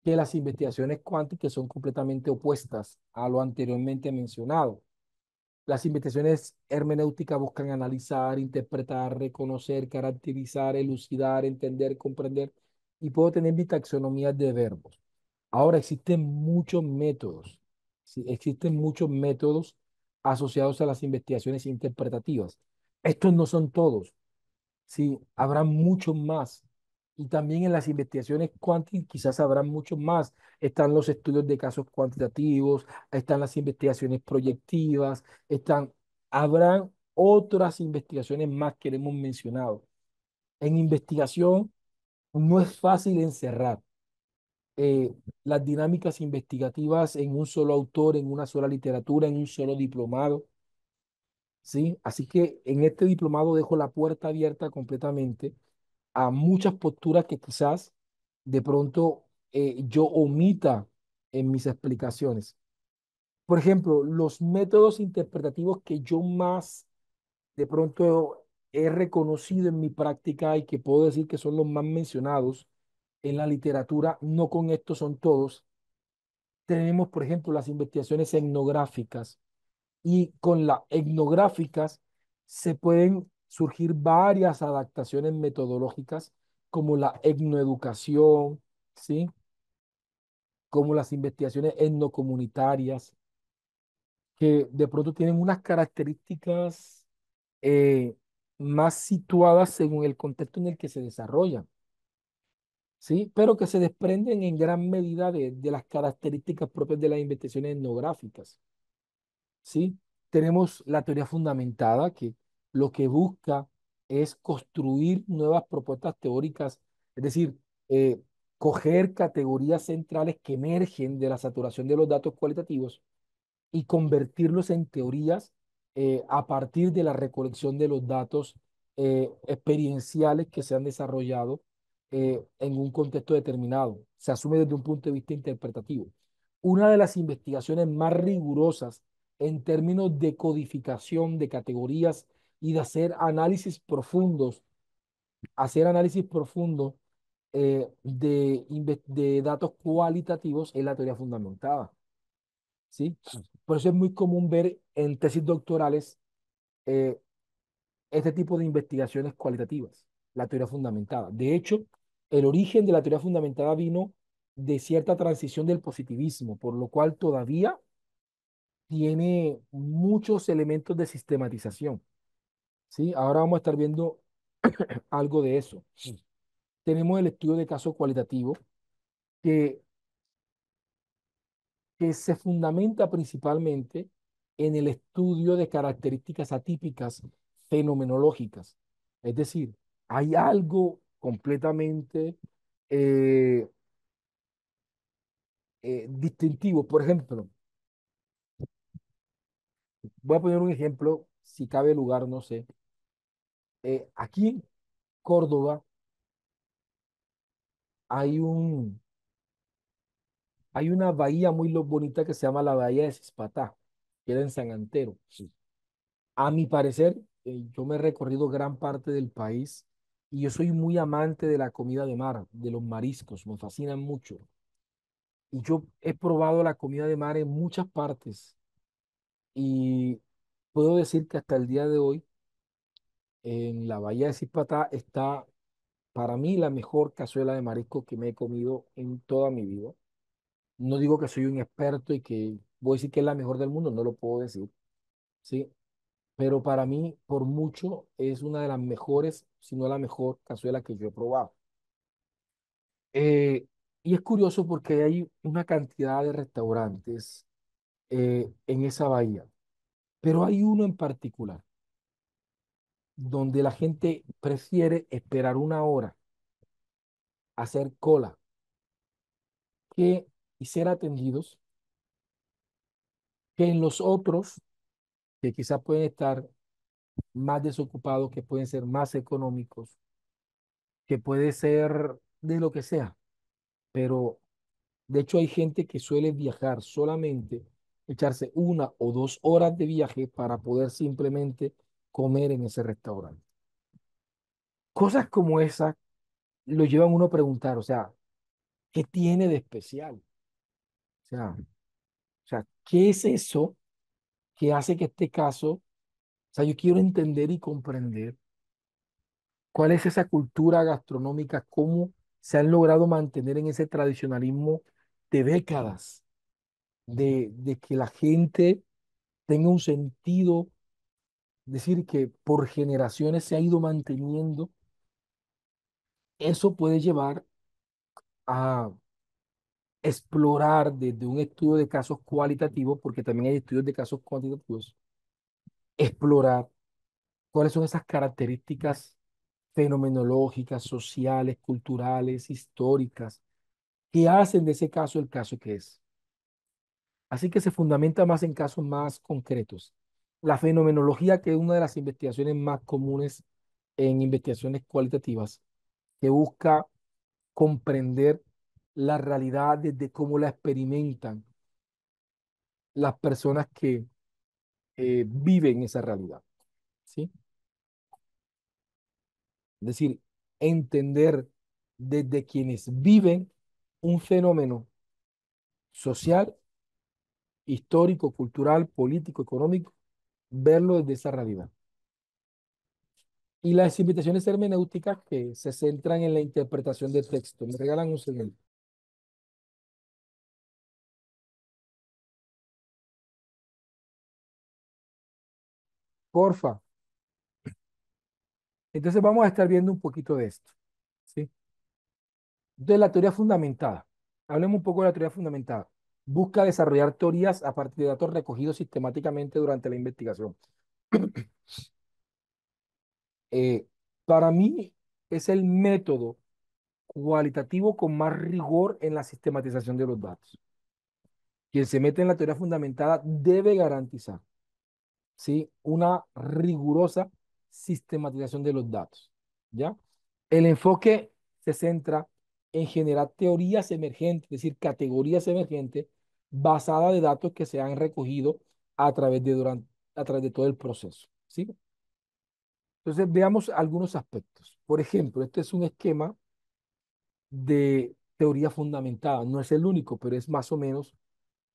que las investigaciones cuánticas son completamente opuestas a lo anteriormente mencionado. Las investigaciones hermenéuticas buscan analizar, interpretar, reconocer, caracterizar, elucidar, entender, comprender y puedo tener mi taxonomía de verbos. Ahora existen muchos métodos, sí, existen muchos métodos asociados a las investigaciones interpretativas. Estos no son todos, sí, habrá muchos más. Y también en las investigaciones cuánticas quizás habrá muchos más. Están los estudios de casos cuantitativos, están las investigaciones proyectivas, habrán otras investigaciones más que hemos mencionado. En investigación no es fácil encerrar eh, las dinámicas investigativas en un solo autor, en una sola literatura, en un solo diplomado, ¿sí? Así que en este diplomado dejo la puerta abierta completamente a muchas posturas que quizás de pronto yo omita en mis explicaciones. Por ejemplo, los métodos interpretativos que yo más de pronto he reconocido en mi práctica y que puedo decir que son los más mencionados en la literatura, no con estos son todos. Tenemos, por ejemplo, las investigaciones etnográficas y con las etnográficas se pueden surgir varias adaptaciones metodológicas como la etnoeducación, ¿sí? Como las investigaciones etnocomunitarias, que de pronto tienen unas características eh, más situadas según el contexto en el que se desarrollan, ¿sí? Pero que se desprenden en gran medida de las características propias de las investigaciones etnográficas. ¿Sí? Tenemos la teoría fundamentada que lo que busca es construir nuevas propuestas teóricas, es decir, coger categorías centrales que emergen de la saturación de los datos cualitativos y convertirlos en teorías a partir de la recolección de los datos experienciales que se han desarrollado en un contexto determinado. Se asume desde un punto de vista interpretativo. Una de las investigaciones más rigurosas en términos de codificación de categorías y de hacer análisis profundos de datos cualitativos es la teoría fundamentada. ¿Sí? Por eso es muy común ver en tesis doctorales eh, este tipo de investigaciones cualitativas, la teoría fundamentada. De hecho, el origen de la teoría fundamentada vino de cierta transición del positivismo, por lo cual todavía tiene muchos elementos de sistematización. ¿Sí? Ahora vamos a estar viendo algo de eso. Tenemos el estudio de caso cualitativo que se fundamenta principalmente en el estudio de características atípicas fenomenológicas. Es decir, hay algo completamente eh, distintivo. Por ejemplo, voy a poner un ejemplo, si cabe lugar, no sé. Aquí en Córdoba hay hay una bahía muy bonita que se llama la Bahía de Cispatá, que queda en San Antero. Sí. A mi parecer, yo me he recorrido gran parte del país y yo soy muy amante de la comida de mar, de los mariscos, me fascinan mucho. Y yo he probado la comida de mar en muchas partes y puedo decir que hasta el día de hoy en la bahía de Zipaquirá está para mí la mejor cazuela de marisco que me he comido en toda mi vida. No digo que soy un experto y que voy a decir que es la mejor del mundo, no lo puedo decir, ¿sí? Pero para mí, por mucho, es una de las mejores, si no la mejor cazuela que yo he probado. Eh, y es curioso porque hay una cantidad de restaurantes en esa bahía, pero hay uno en particular donde la gente prefiere esperar una hora, hacer cola, que y ser atendidos, que en los otros, que quizás pueden estar más desocupados, que pueden ser más económicos, que puede ser de lo que sea, pero de hecho hay gente que suele viajar solamente, echarse 1 o 2 horas de viaje para poder simplemente comer en ese restaurante. Cosas como esas lo llevan uno a preguntar, o sea, ¿qué tiene de especial? ¿Qué es eso que hace que este caso, o sea, yo quiero entender y comprender cuál es esa cultura gastronómica, cómo se han logrado mantener en ese tradicionalismo de décadas, de que la gente tenga un sentido, decir que por generaciones se ha ido manteniendo, eso puede llevar a explorar desde un estudio de casos cualitativos, porque también hay estudios de casos cuantitativos, explorar cuáles son esas características fenomenológicas, sociales, culturales, históricas, que hacen de ese caso el caso que es. Así que se fundamenta más en casos más concretos. La fenomenología, que es una de las investigaciones más comunes en investigaciones cualitativas, que busca comprender la realidad desde cómo la experimentan las personas que viven esa realidad, ¿sí? Es decir, entender desde quienes viven un fenómeno social, histórico, cultural, político, económico, verlo desde esa realidad. Y las invitaciones hermenéuticas que se centran en la interpretación del texto. Me regalan un segundo. Porfa. Entonces vamos a estar viendo un poquito de esto, ¿sí? De la teoría fundamentada. Hablemos un poco de la teoría fundamentada. Busca desarrollar teorías a partir de datos recogidos sistemáticamente durante la investigación. Eh, para mí es el método cualitativo con más rigor en la sistematización de los datos. Quien se mete en la teoría fundamentada debe garantizar, ¿sí? Una rigurosa sistematización de los datos, ¿ya? El enfoque se centra en generar teorías emergentes, es decir, categorías emergentes basadas de datos que se han recogido a través de todo el proceso, ¿sí? Entonces, veamos algunos aspectos. Por ejemplo, este es un esquema de teoría fundamentada. No es el único, pero es más o menos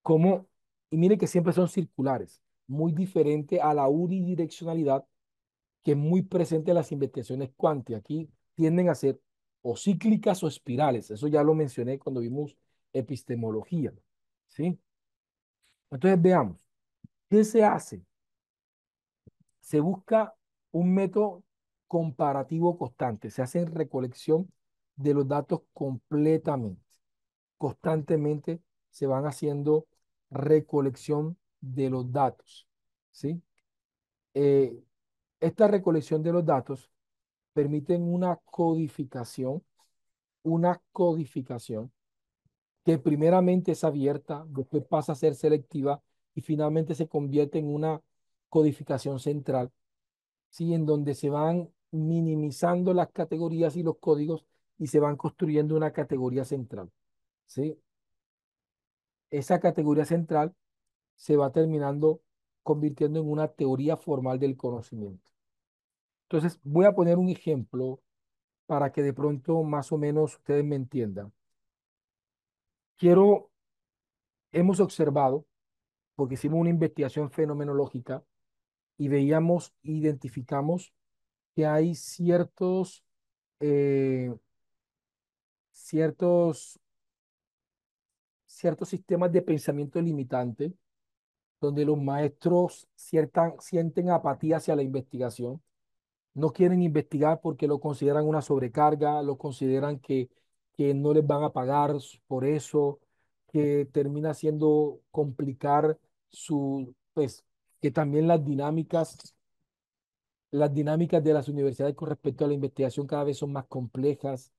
como, y mire que siempre son circulares, muy diferente a la unidireccionalidad que es muy presente en las investigaciones cuánticas. Aquí tienden a ser o cíclicas o espirales. Eso ya lo mencioné cuando vimos epistemología, ¿sí? Entonces veamos, ¿qué se hace? Se busca un método comparativo constante. Se hace recolección de los datos completamente. Constantemente se van haciendo recolección de los datos, ¿sí? Eh, esta recolección de los datos permiten una codificación que primeramente es abierta, después pasa a ser selectiva y finalmente se convierte en una codificación central, ¿sí? En donde se van minimizando las categorías y los códigos y se van construyendo una categoría central, ¿sí? Esa categoría central se va terminando convirtiendo en una teoría formal del conocimiento. Entonces, voy a poner un ejemplo para que de pronto más o menos ustedes me entiendan. Quiero, hemos observado, porque hicimos una investigación fenomenológica y veíamos, identificamos que hay eh, ciertos, ciertos sistemas de pensamiento limitante donde los maestros sienten apatía hacia la investigación. No quieren investigar porque lo consideran una sobrecarga, lo consideran que no les van a pagar por eso, que termina siendo complicar pues, que también las dinámicas de las universidades con respecto a la investigación cada vez son más complejas,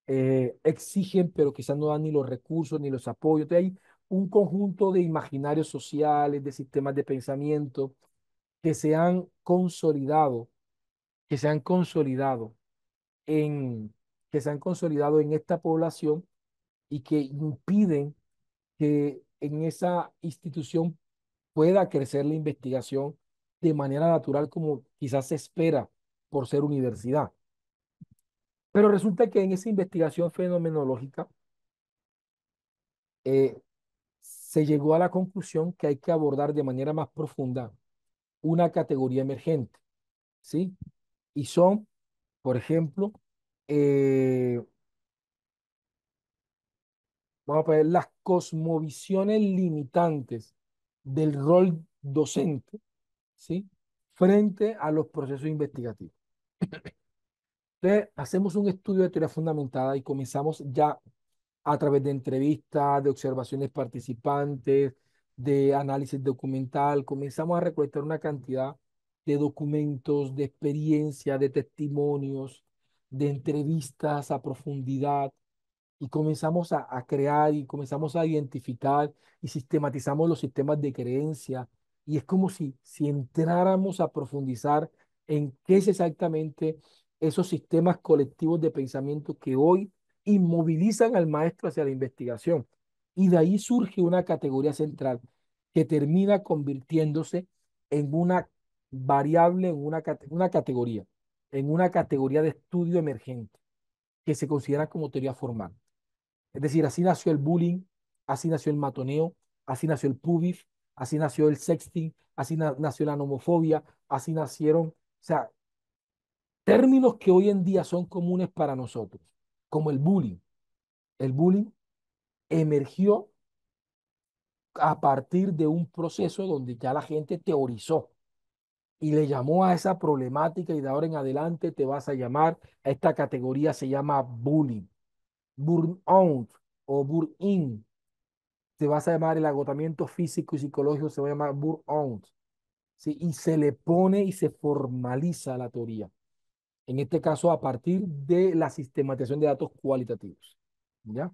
exigen, pero quizás no dan ni los recursos ni los apoyos. Entonces hay un conjunto de imaginarios sociales, de sistemas de pensamiento que se han consolidado, que se han consolidado en, que se han consolidado en esta población y que impiden que en esa institución pueda crecer la investigación de manera natural como quizás se espera por ser universidad. Pero resulta que en esa investigación fenomenológica eh, se llegó a la conclusión que hay que abordar de manera más profunda una categoría emergente, ¿sí? Y son, por ejemplo, eh, vamos a ver las cosmovisiones limitantes del rol docente, ¿sí? Frente a los procesos investigativos. Entonces, hacemos un estudio de teoría fundamentada y comenzamos ya a través de entrevistas, de observaciones participantes, de análisis documental, comenzamos a recolectar una cantidad de documentos, de experiencia, de testimonios, de entrevistas a profundidad y comenzamos a crear y comenzamos a identificar y sistematizamos los sistemas de creencia. Y es como si entráramos a profundizar en qué es exactamente esos sistemas colectivos de pensamiento que hoy inmovilizan al maestro hacia la investigación. Y de ahí surge una categoría central que termina convirtiéndose en una variable, en una categoría de estudio emergente que se considera como teoría formal. Es decir, así nació el bullying, así nació el matoneo, así nació el pubis, así nació el sexting, así nació la nomofobia, así nacieron, o sea, términos que hoy en día son comunes para nosotros, como el bullying. El bullying emergió a partir de un proceso donde ya la gente teorizó y le llamó a esa problemática y de ahora en adelante te vas a llamar, a esta categoría se llama bullying, burnout o burn-in. Se va a llamar el agotamiento físico y psicológico, se va a llamar burnout, ¿sí? Y se le pone y se formaliza la teoría. En este caso, a partir de la sistematización de datos cualitativos. ¿Ya?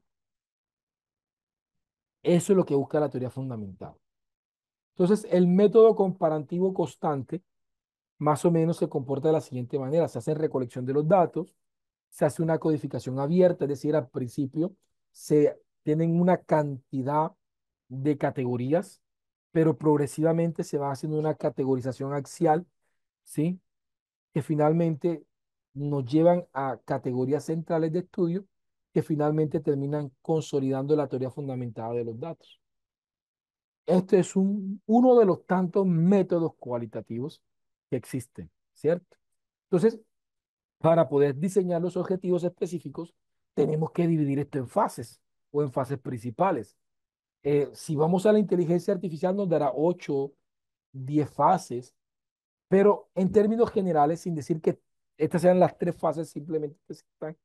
Eso es lo que busca la teoría fundamental. Entonces, el método comparativo constante más o menos se comporta de la siguiente manera. Se hace recolección de los datos, se hace una codificación abierta, es decir, al principio se tienen una cantidad de categorías, pero progresivamente se va haciendo una categorización axial, ¿sí? Que finalmente nos llevan a categorías centrales de estudio que finalmente terminan consolidando la teoría fundamentada de los datos. Este es uno de los tantos métodos cualitativos que existen, ¿cierto? Entonces, para poder diseñar los objetivos específicos, tenemos que dividir esto en fases o en fases principales. Si vamos a la inteligencia artificial, nos dará 8, 10 fases, pero en términos generales, sin decir que estas sean las 3 fases, simplemente que están.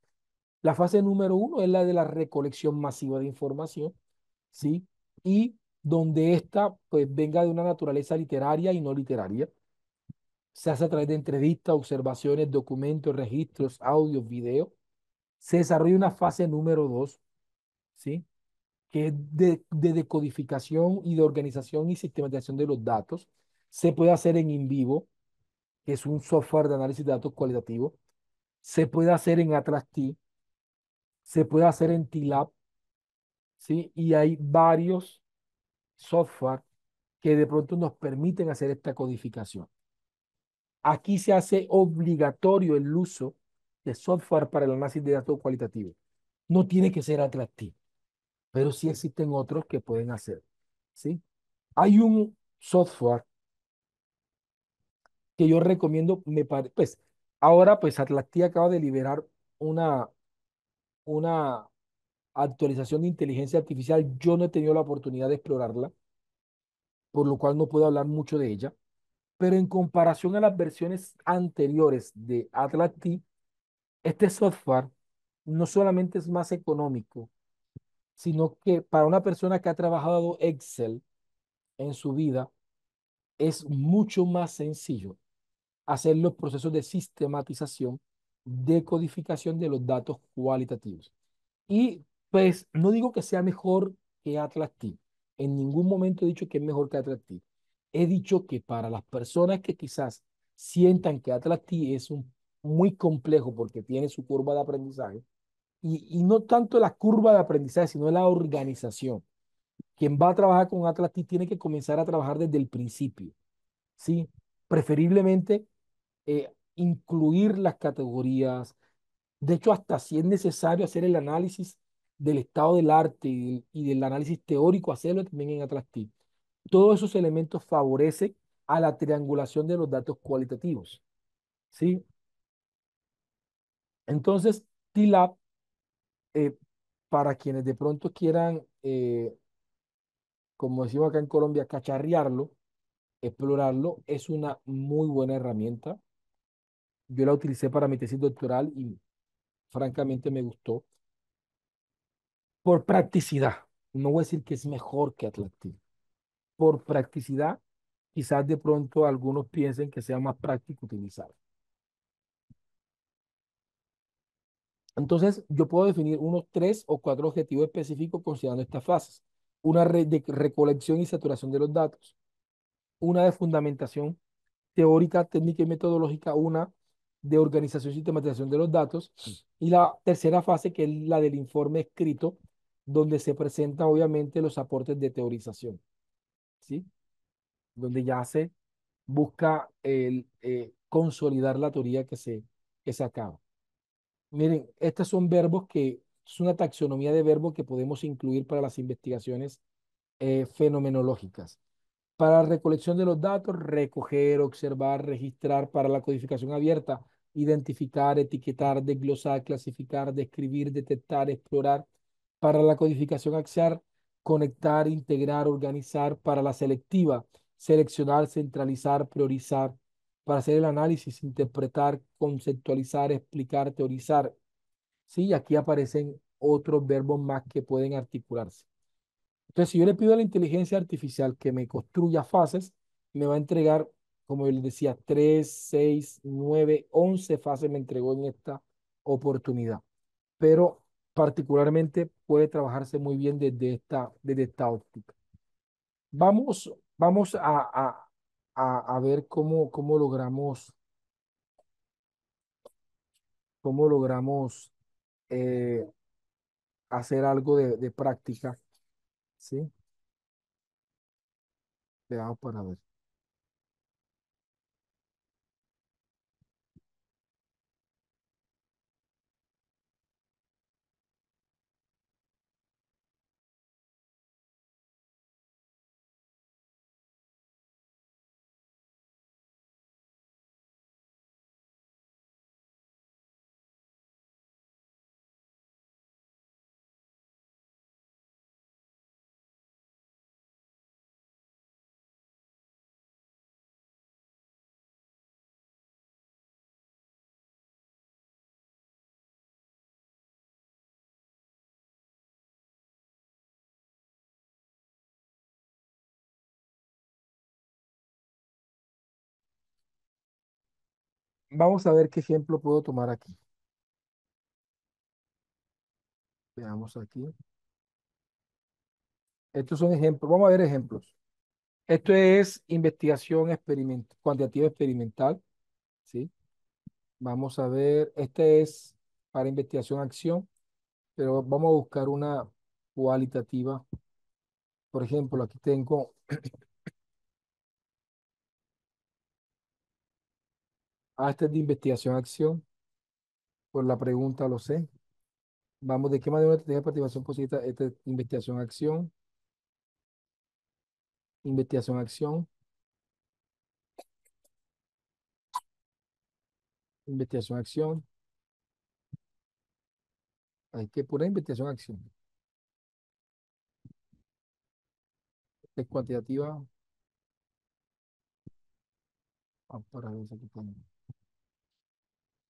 La fase número 1 es la de la recolección masiva de información, ¿sí? Y donde esta pues venga de una naturaleza literaria y no literaria. Se hace a través de entrevistas, observaciones, documentos, registros, audios, videos. Se desarrolla una fase número 2, ¿sí? Que es de decodificación y de organización y sistematización de los datos. Se puede hacer en InVivo, que es un software de análisis de datos cualitativo. Se puede hacer en Atlas T, se puede hacer en TLab, ¿sí? Y hay varios software que de pronto nos permiten hacer esta codificación. Aquí se hace obligatorio el uso de software para el análisis de datos cualitativo. No tiene que ser Atlas T, pero sí existen otros que pueden hacer. ¿sí? Hay un software que yo recomiendo, pues ahora pues Atlasti acaba de liberar una, una actualización de inteligencia artificial. Yo no he tenido la oportunidad de explorarla, por lo cual no puedo hablar mucho de ella, pero en comparación a las versiones anteriores de Atlasti, este software no solamente es más económico, sino que para una persona que ha trabajado Excel en su vida, es mucho más sencillo hacer los procesos de sistematización, de codificación de los datos cualitativos. Y pues no digo que sea mejor que Atlas T. En ningún momento he dicho que es mejor que Atlas T. He dicho que para las personas que quizás sientan que Atlas T es muy complejo porque tiene su curva de aprendizaje, y no tanto la curva de aprendizaje, sino la organización. Quien va a trabajar con Atlas T tiene que comenzar a trabajar desde el principio, ¿sí? Preferiblemente incluir las categorías. De hecho, hasta si es necesario hacer el análisis del estado del arte y del análisis teórico, hacerlo también en Atlastic. Todos esos elementos favorecen a la triangulación de los datos cualitativos, ¿sí? Entonces, TLAB, eh, para quienes de pronto quieran, como decimos acá en Colombia, cacharrearlo, explorarlo, es una muy buena herramienta. Yo la utilicé para mi tesis doctoral y francamente me gustó por practicidad. No voy a decir que es mejor que Atlantic. Por practicidad, quizás de pronto algunos piensen que sea más práctico utilizar. Entonces, yo puedo definir unos 3 o 4 objetivos específicos considerando estas fases. Una red de recolección y saturación de los datos, una de fundamentación teórica, técnica y metodológica, una de organización y sistematización de los datos, y la tercera fase, que es la del informe escrito, donde se presentan obviamente los aportes de teorización, ¿sí? Donde ya se busca consolidar la teoría que se acaba. Miren, estos son verbos es una taxonomía de verbos que podemos incluir para las investigaciones fenomenológicas. Para la recolección de los datos, recoger, observar, registrar. Para la codificación abierta, identificar, etiquetar, desglosar, clasificar, describir, detectar, explorar. Para la codificación axial, conectar, integrar, organizar. Para la selectiva, seleccionar, centralizar, priorizar. Para hacer el análisis, interpretar, conceptualizar, explicar, teorizar. Sí, y aquí aparecen otros verbos más que pueden articularse. Entonces, si yo le pido a la inteligencia artificial que me construya fases, me va a entregar, como yo les decía, 3, 6, 9, 11 fases me entregó en esta oportunidad. Pero particularmente puede trabajarse muy bien desde esta óptica. Vamos a ver cómo logramos eh, hacer algo de práctica, ¿sí? Veamos para ver. Vamos a ver qué ejemplo puedo tomar aquí. Veamos aquí. Estos son ejemplos. Vamos a ver ejemplos. Esto es investigación cuantitativa experimental, ¿sí? Vamos a ver, este es para investigación acción, pero vamos a buscar una cualitativa. Por ejemplo, aquí tengo, este es de investigación acción, por la pregunta lo sé. Vamos, ¿de qué manera una estrategia de participación positiva? Esta es investigación acción. investigación, acción, investigación, acción. Hay que poner investigación, acción. Es cuantitativa. Para ver si aquí tengo.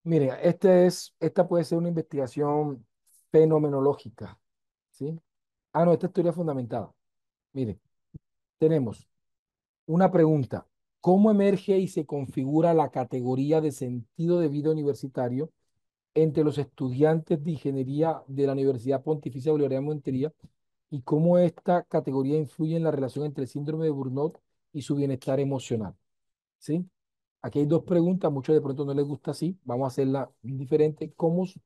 Mire, esta puede ser una investigación fenomenológica, ¿sí? Ah, no, esta es teoría fundamentada. Mire, tenemos una pregunta. ¿Cómo emerge y se configura la categoría de sentido de vida universitario entre los estudiantes de ingeniería de la Universidad Pontificia Bolivariana de Montería y cómo esta categoría influye en la relación entre el síndrome de Burnout y su bienestar emocional? ¿Sí? Aquí hay dos preguntas, muchos de pronto no les gusta así, vamos a hacerla diferente. Cómo se,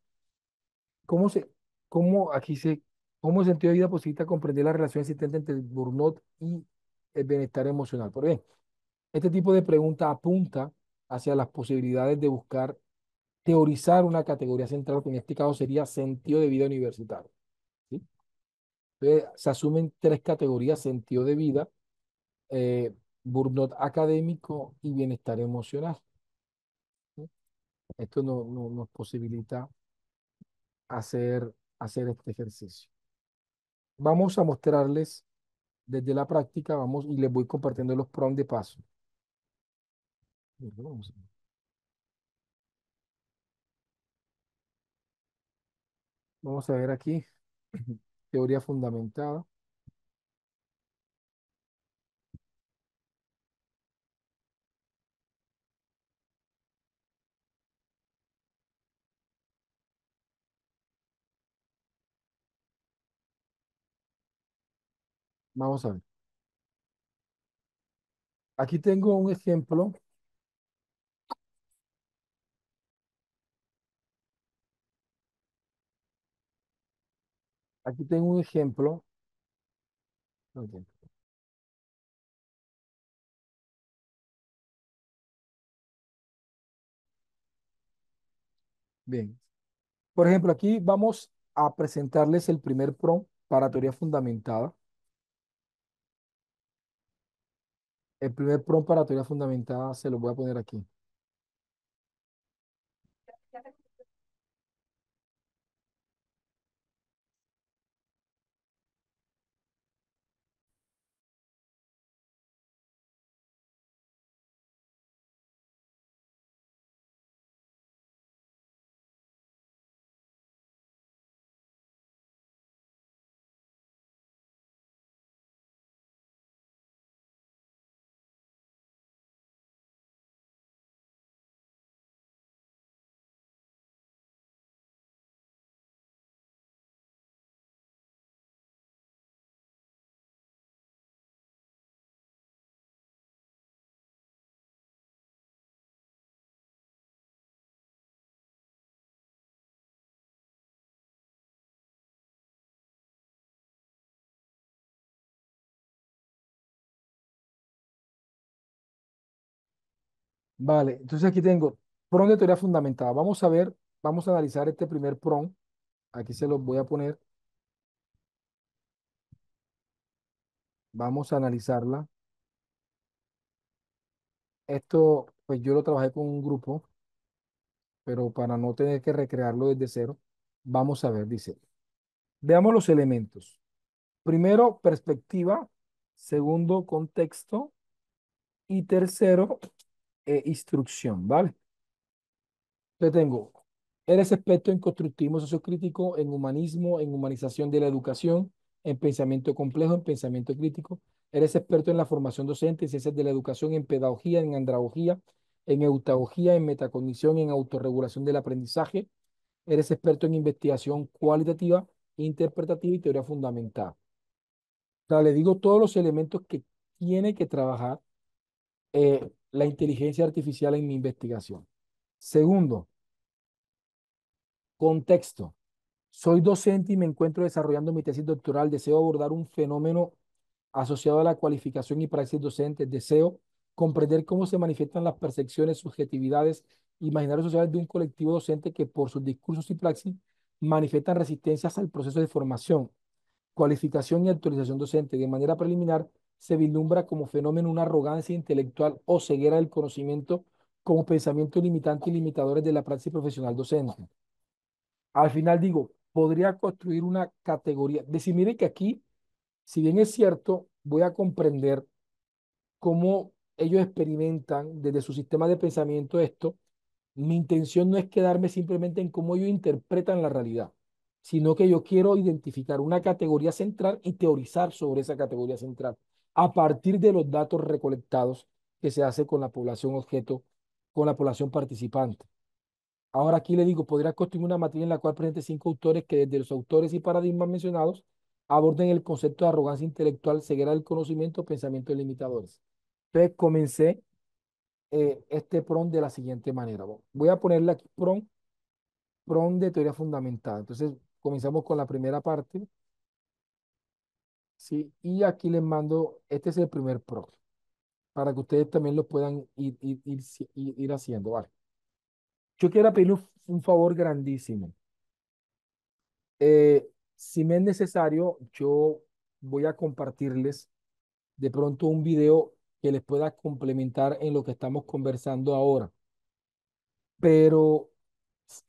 cómo aquí se, cómo el sentido de vida posibilita comprender la relación existente entre el burnout y el bienestar emocional? Por ejemplo, este tipo de pregunta apunta hacia las posibilidades de buscar teorizar una categoría central, que en este caso sería sentido de vida universitario, ¿sí? Entonces, se asumen tres categorías: sentido de vida, eh, burnout académico y bienestar emocional, ¿sí? Esto nos posibilita hacer, hacer este ejercicio. Vamos a mostrarles desde la práctica, vamos y les voy compartiendo los prompts de paso. Vamos a ver aquí, teoría fundamentada. Vamos a ver. Aquí tengo un ejemplo. Aquí tengo un ejemplo. Ok, bien. Por ejemplo, aquí vamos a presentarles el primer prompt para teoría fundamentada. El primer prompt para teoría fundamentada se lo voy a poner aquí. Vale, entonces aquí tengo prompt de teoría fundamentada. Vamos a ver, vamos a analizar este primer prompt. Aquí se los voy a poner. Vamos a analizarla. Esto, pues yo lo trabajé con un grupo, pero para no tener que recrearlo desde cero, vamos a ver, dice, veamos los elementos. Primero, perspectiva. Segundo, contexto. Y tercero, instrucción, ¿vale? Entonces tengo, eres experto en constructivismo sociocrítico, en humanismo, en humanización de la educación, en pensamiento complejo, en pensamiento crítico. Eres experto en la formación docente, en ciencias de la educación, en pedagogía, en andragogía, en eutagogía, en metacognición, en autorregulación del aprendizaje. Eres experto en investigación cualitativa, interpretativa y teoría fundamental. O sea, le digo todos los elementos que tiene que trabajar la inteligencia artificial en mi investigación. Segundo, contexto. Soy docente y me encuentro desarrollando mi tesis doctoral. Deseo abordar un fenómeno asociado a la cualificación y praxis docentes. Deseo comprender cómo se manifiestan las percepciones, subjetividades, imaginarios sociales de un colectivo docente que por sus discursos y praxis manifiestan resistencias al proceso de formación, cualificación y actualización docente. De manera preliminar, se vislumbra como fenómeno una arrogancia intelectual o ceguera del conocimiento como pensamiento limitante y limitadores de la praxis profesional docente. Al final digo, podría construir una categoría. Decir, mire que aquí, si bien es cierto, voy a comprender cómo ellos experimentan desde su sistema de pensamiento esto. Mi intención no es quedarme simplemente en cómo ellos interpretan la realidad, sino que yo quiero identificar una categoría central y teorizar sobre esa categoría central a partir de los datos recolectados que se hace con la población objeto, con la población participante. Ahora aquí le digo, podría construir una materia en la cual presente 5 autores que desde los autores y paradigmas mencionados aborden el concepto de arrogancia intelectual, ceguera del conocimiento, pensamientos limitadores. Entonces comencé este PRON de la siguiente manera. Voy a ponerle aquí PRON de teoría fundamental. Entonces comenzamos con la primera parte, ¿sí? Y aquí les mando, este es el primer PRON, para que ustedes también lo puedan ir haciendo, ¿vale? Yo quiero pedirle un favor grandísimo. Si me es necesario, yo voy a compartirles de pronto un video que les pueda complementar en lo que estamos conversando ahora. Pero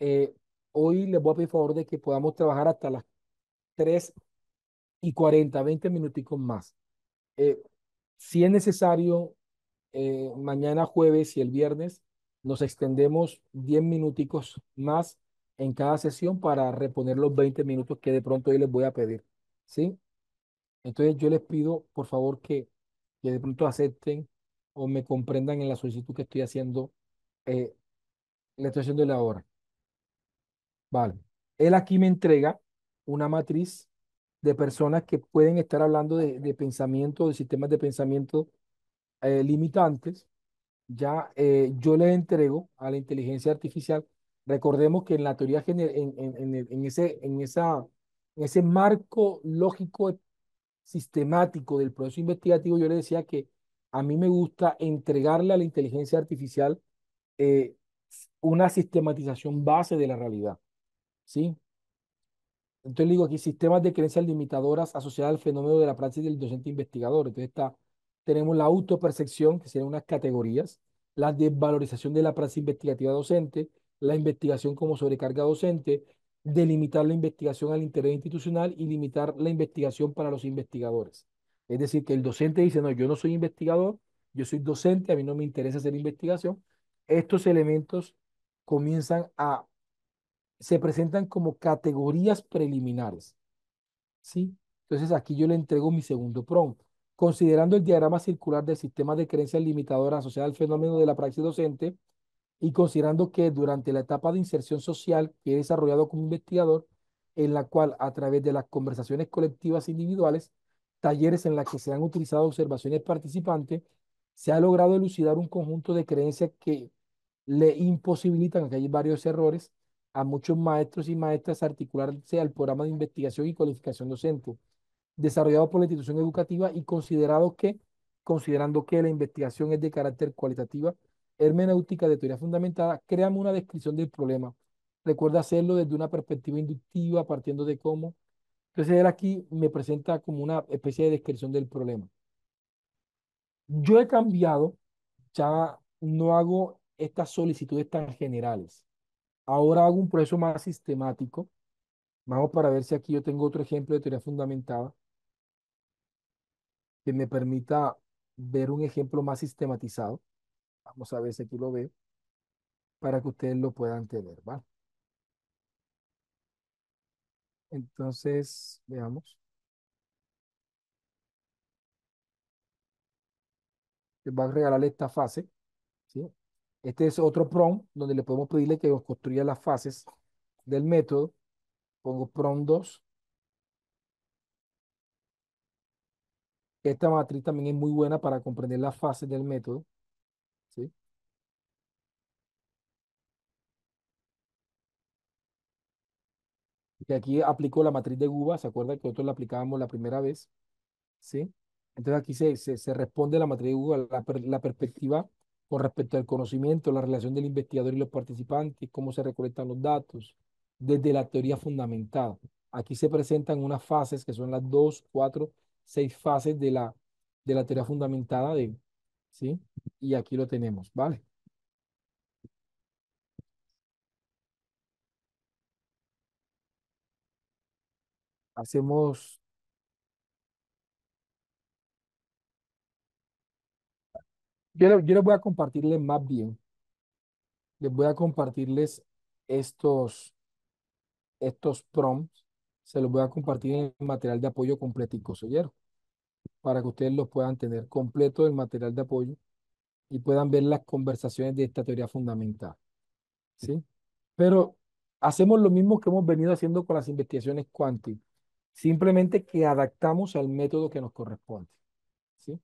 eh, hoy les voy a pedir favor de que podamos trabajar hasta las 3:40, 20 minuticos más. Eh, si es necesario, mañana jueves y el viernes nos extendemos 10 minuticos más en cada sesión para reponer los 20 minutos que de pronto hoy les voy a pedir. ¿Sí? Entonces yo les pido, por favor, que de pronto acepten o me comprendan en la solicitud que estoy haciendo, eh, le estoy haciendo ahora. Vale. Él aquí me entrega una matriz de personas que pueden estar hablando de pensamiento, de sistemas de pensamiento limitantes. Ya yo le entrego a la inteligencia artificial. Recordemos que en la teoría, en ese marco lógico sistemático del proceso investigativo, yo le decía que a mí me gusta entregarle a la inteligencia artificial eh, una sistematización base de la realidad. ¿Sí? Entonces le digo aquí, sistemas de creencias limitadoras asociadas al fenómeno de la praxis del docente investigador. Entonces tenemos la autopercepción, que serían unas categorías, la desvalorización de la praxis investigativa docente, la investigación como sobrecarga docente, delimitar la investigación al interés institucional y limitar la investigación para los investigadores. Es decir, que el docente dice, no, yo no soy investigador, yo soy docente, a mí no me interesa hacer investigación. Estos elementos comienzan a se presentan como categorías preliminares, ¿sí? Entonces aquí yo le entrego mi segundo prompt. Considerando el diagrama circular del sistema de creencias limitadoras asociado al fenómeno de la praxis docente y considerando que durante la etapa de inserción social que he desarrollado como investigador, en la cual a través de las conversaciones colectivas e individuales, talleres en las que se han utilizado observaciones participantes, se ha logrado elucidar un conjunto de creencias que le imposibilitan, aquí hay varios errores, a muchos maestros y maestras articularse al programa de investigación y cualificación docente, desarrollado por la institución educativa y considerando que la investigación es de carácter cualitativa, hermenéutica de teoría fundamentada, créame una descripción del problema. Recuerda hacerlo desde una perspectiva inductiva, partiendo de cómo. Entonces, él aquí me presenta como una especie de descripción del problema. Yo he cambiado, ya no hago estas solicitudes tan generales. Ahora hago un proceso más sistemático. Vamos para ver si aquí yo tengo otro ejemplo de teoría fundamentada que me permita ver un ejemplo más sistematizado. Vamos a ver si aquí lo veo para que ustedes lo puedan tener, ¿va? Entonces, veamos. Les va a regalarle esta fase, ¿sí? Este es otro prompt donde le podemos pedirle que nos construya las fases del método. Pongo prompt 2. Esta matriz también es muy buena para comprender las fases del método, ¿sí? Que aquí aplico la matriz de Guba, ¿se acuerdan que nosotros la aplicábamos la primera vez? ¿Sí? Entonces aquí se responde la matriz de Google, la perspectiva con respecto al conocimiento, la relación del investigador y los participantes, cómo se recolectan los datos, desde la teoría fundamentada. Aquí se presentan unas fases que son las 2, 4, 6 fases de la teoría fundamentada de, ¿sí? Y aquí lo tenemos, ¿vale? Hacemos, yo les voy a compartirles más bien, les voy a compartirles estos, estos prompts, se los voy a compartir en el material de apoyo completico, ¿oyeron? Para que ustedes los puedan tener completo el material de apoyo y puedan ver las conversaciones de esta teoría fundamental, ¿sí? Pero hacemos lo mismo que hemos venido haciendo con las investigaciones cuánticas, simplemente que adaptamos al método que nos corresponde, ¿sí?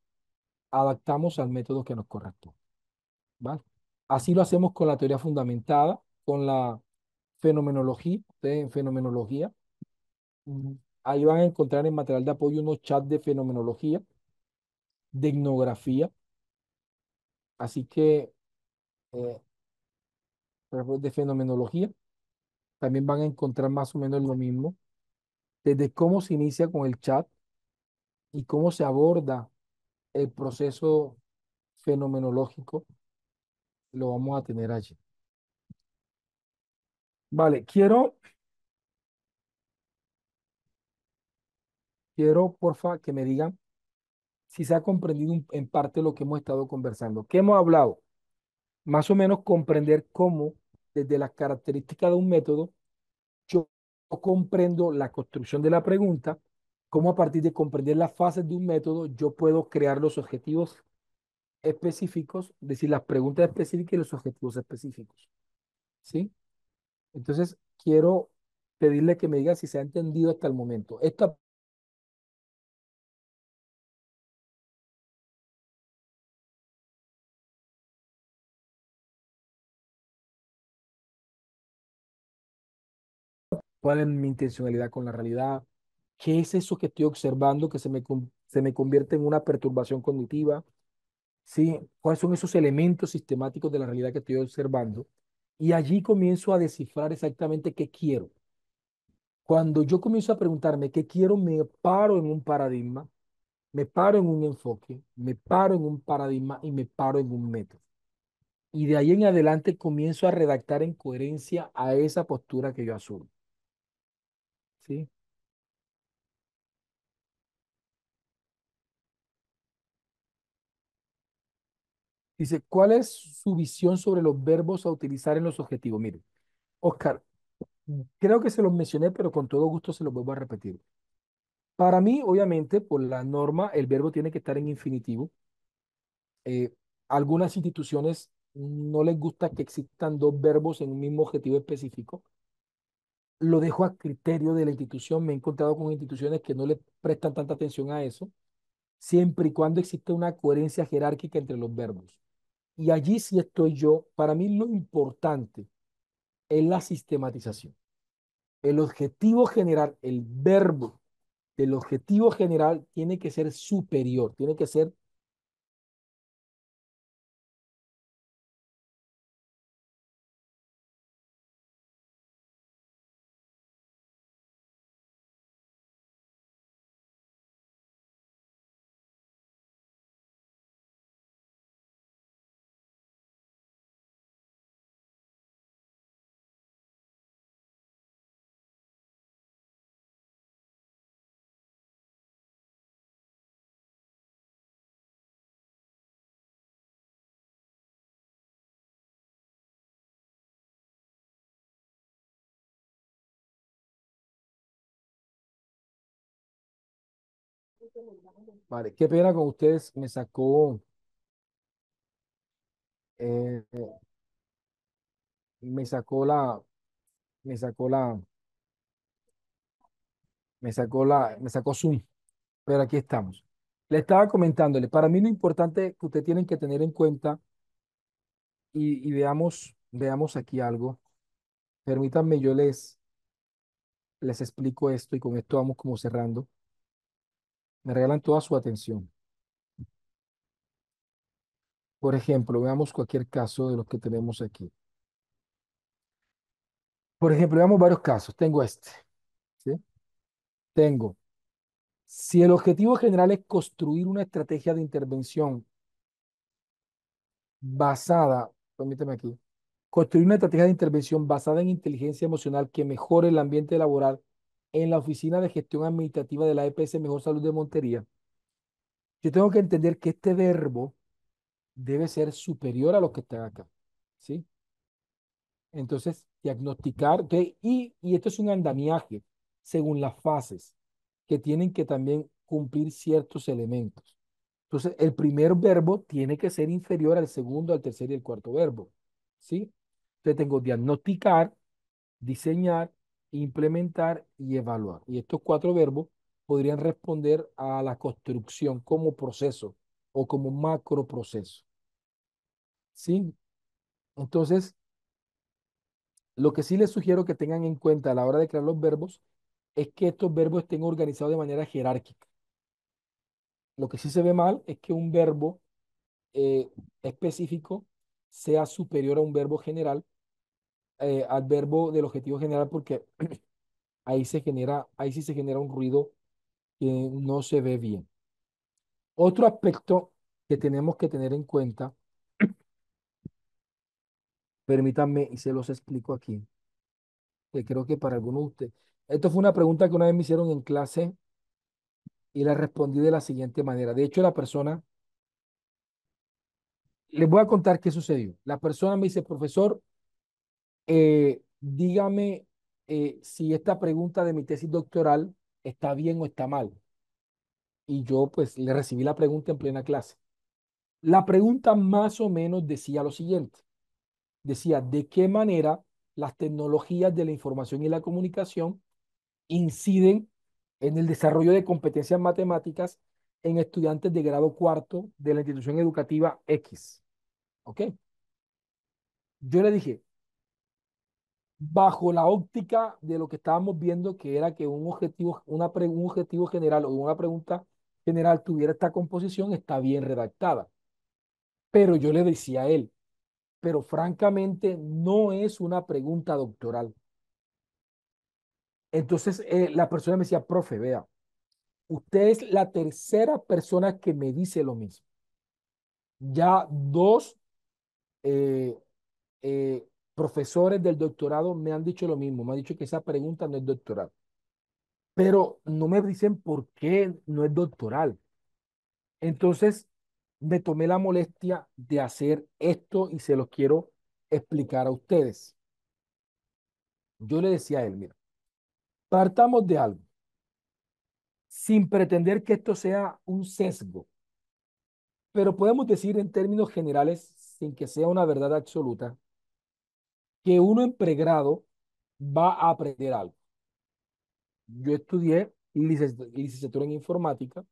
Adaptamos al método que nos corresponde, ¿vale? Así lo hacemos con la teoría fundamentada, con la fenomenología, en fenomenología. Ahí van a encontrar en material de apoyo unos chats de fenomenología, de etnografía, así que eh, de fenomenología también van a encontrar más o menos lo mismo, desde cómo se inicia con el chat y cómo se aborda el proceso fenomenológico, lo vamos a tener allí. Vale, quiero, porfa, que me digan si se ha comprendido en parte lo que hemos estado conversando. ¿Qué hemos hablado? Más o menos comprender cómo, desde las características de un método, yo comprendo la construcción de la pregunta, cómo a partir de comprender las fases de un método, yo puedo crear los objetivos específicos, es decir, las preguntas específicas y los objetivos específicos. ¿Sí? Entonces, quiero pedirle que me diga si se ha entendido hasta el momento. Esta, ¿cuál es mi intencionalidad con la realidad? ¿Qué es eso que estoy observando que se me convierte en una perturbación cognitiva? ¿Sí? ¿Cuáles son esos elementos sistemáticos de la realidad que estoy observando? Y allí comienzo a descifrar exactamente qué quiero. Cuando yo comienzo a preguntarme qué quiero, me paro en un paradigma, me paro en un enfoque, me paro en un paradigma y me paro en un método. Y de ahí en adelante comienzo a redactar en coherencia a esa postura que yo asumo. ¿Sí? Dice, ¿cuál es su visión sobre los verbos a utilizar en los objetivos? Mire, Oscar, creo que se los mencioné, pero con todo gusto se los vuelvo a repetir. Para mí, obviamente, por la norma, el verbo tiene que estar en infinitivo. Eh, Algunas instituciones no les gusta que existan dos verbos en un mismo objetivo específico. Lo dejo a criterio de la institución. Me he encontrado con instituciones que no le prestan tanta atención a eso, siempre y cuando existe una coherencia jerárquica entre los verbos. Y allí sí estoy yo. Para mí lo importante es la sistematización. El objetivo general, el verbo del objetivo general tiene que ser superior, tiene que ser, vale, qué pena con ustedes, eh, me sacó la, me sacó la, me sacó Zoom, pero aquí estamos. Le estaba comentándole, para mí lo importante que ustedes tienen que tener en cuenta y veamos aquí algo. Permítanme, les explico esto y con esto vamos como cerrando. Me regalan toda su atención. Por ejemplo, veamos cualquier caso de los que tenemos aquí. Por ejemplo, veamos varios casos. Tengo este, ¿sí? Tengo Si el objetivo general es construir una estrategia de intervención basada, permíteme aquí, construir una estrategia de intervención basada en inteligencia emocional que mejore el ambiente laboral en la Oficina de Gestión Administrativa de la EPS Mejor Salud de Montería, yo tengo que entender que este verbo debe ser superior a los que están acá, ¿sí? Entonces, diagnosticar, ok, y esto es un andamiaje según las fases que tienen que también cumplir ciertos elementos. Entonces, el primer verbo tiene que ser inferior al segundo, al tercer y al cuarto verbo, ¿sí? Entonces, tengo diagnosticar, diseñar, implementar y evaluar. Y estos cuatro verbos podrían responder a la construcción como proceso o como macro proceso, ¿sí? Entonces, lo que sí les sugiero que tengan en cuenta a la hora de crear los verbos es que estos verbos estén organizados de manera jerárquica. Lo que sí se ve mal es que un verbo eh, específico sea superior a un verbo general, al verbo del objetivo general, porque ahí sí se genera un ruido que no se ve bien. Otro aspecto que tenemos que tener en cuenta, permítanme y se los explico aquí, que creo que para algunos de ustedes, esto fue una pregunta que una vez me hicieron en clase y la respondí de la siguiente manera. De hecho, la persona, les voy a contar qué sucedió. La persona me dice, profesor, dígame si esta pregunta de mi tesis doctoral está bien o está mal. Y yo pues le recibí la pregunta en plena clase. La pregunta más o menos decía lo siguiente. Decía, ¿de qué manera las tecnologías de la información y la comunicación inciden en el desarrollo de competencias matemáticas en estudiantes de grado cuarto de la institución educativa X? ¿Ok? Yo le dije, bajo la óptica de lo que estábamos viendo, que era que un objetivo, un objetivo general o una pregunta general tuviera esta composición, está bien redactada. Pero yo le decía a él, pero francamente no es una pregunta doctoral. Entonces la persona me decía, profe, vea, usted es la tercera persona que me dice lo mismo. Ya dos eh, profesores del doctorado me han dicho lo mismo, me han dicho que esa pregunta no es doctoral, pero no me dicen por qué no es doctoral. Entonces me tomé la molestia de hacer esto y se los quiero explicar a ustedes. Yo le decía a él, mira, partamos de algo, sin pretender que esto sea un sesgo, pero podemos decir en términos generales, sin que sea una verdad absoluta, que uno en pregrado va a aprender algo. Yo estudié licenciatura en informática,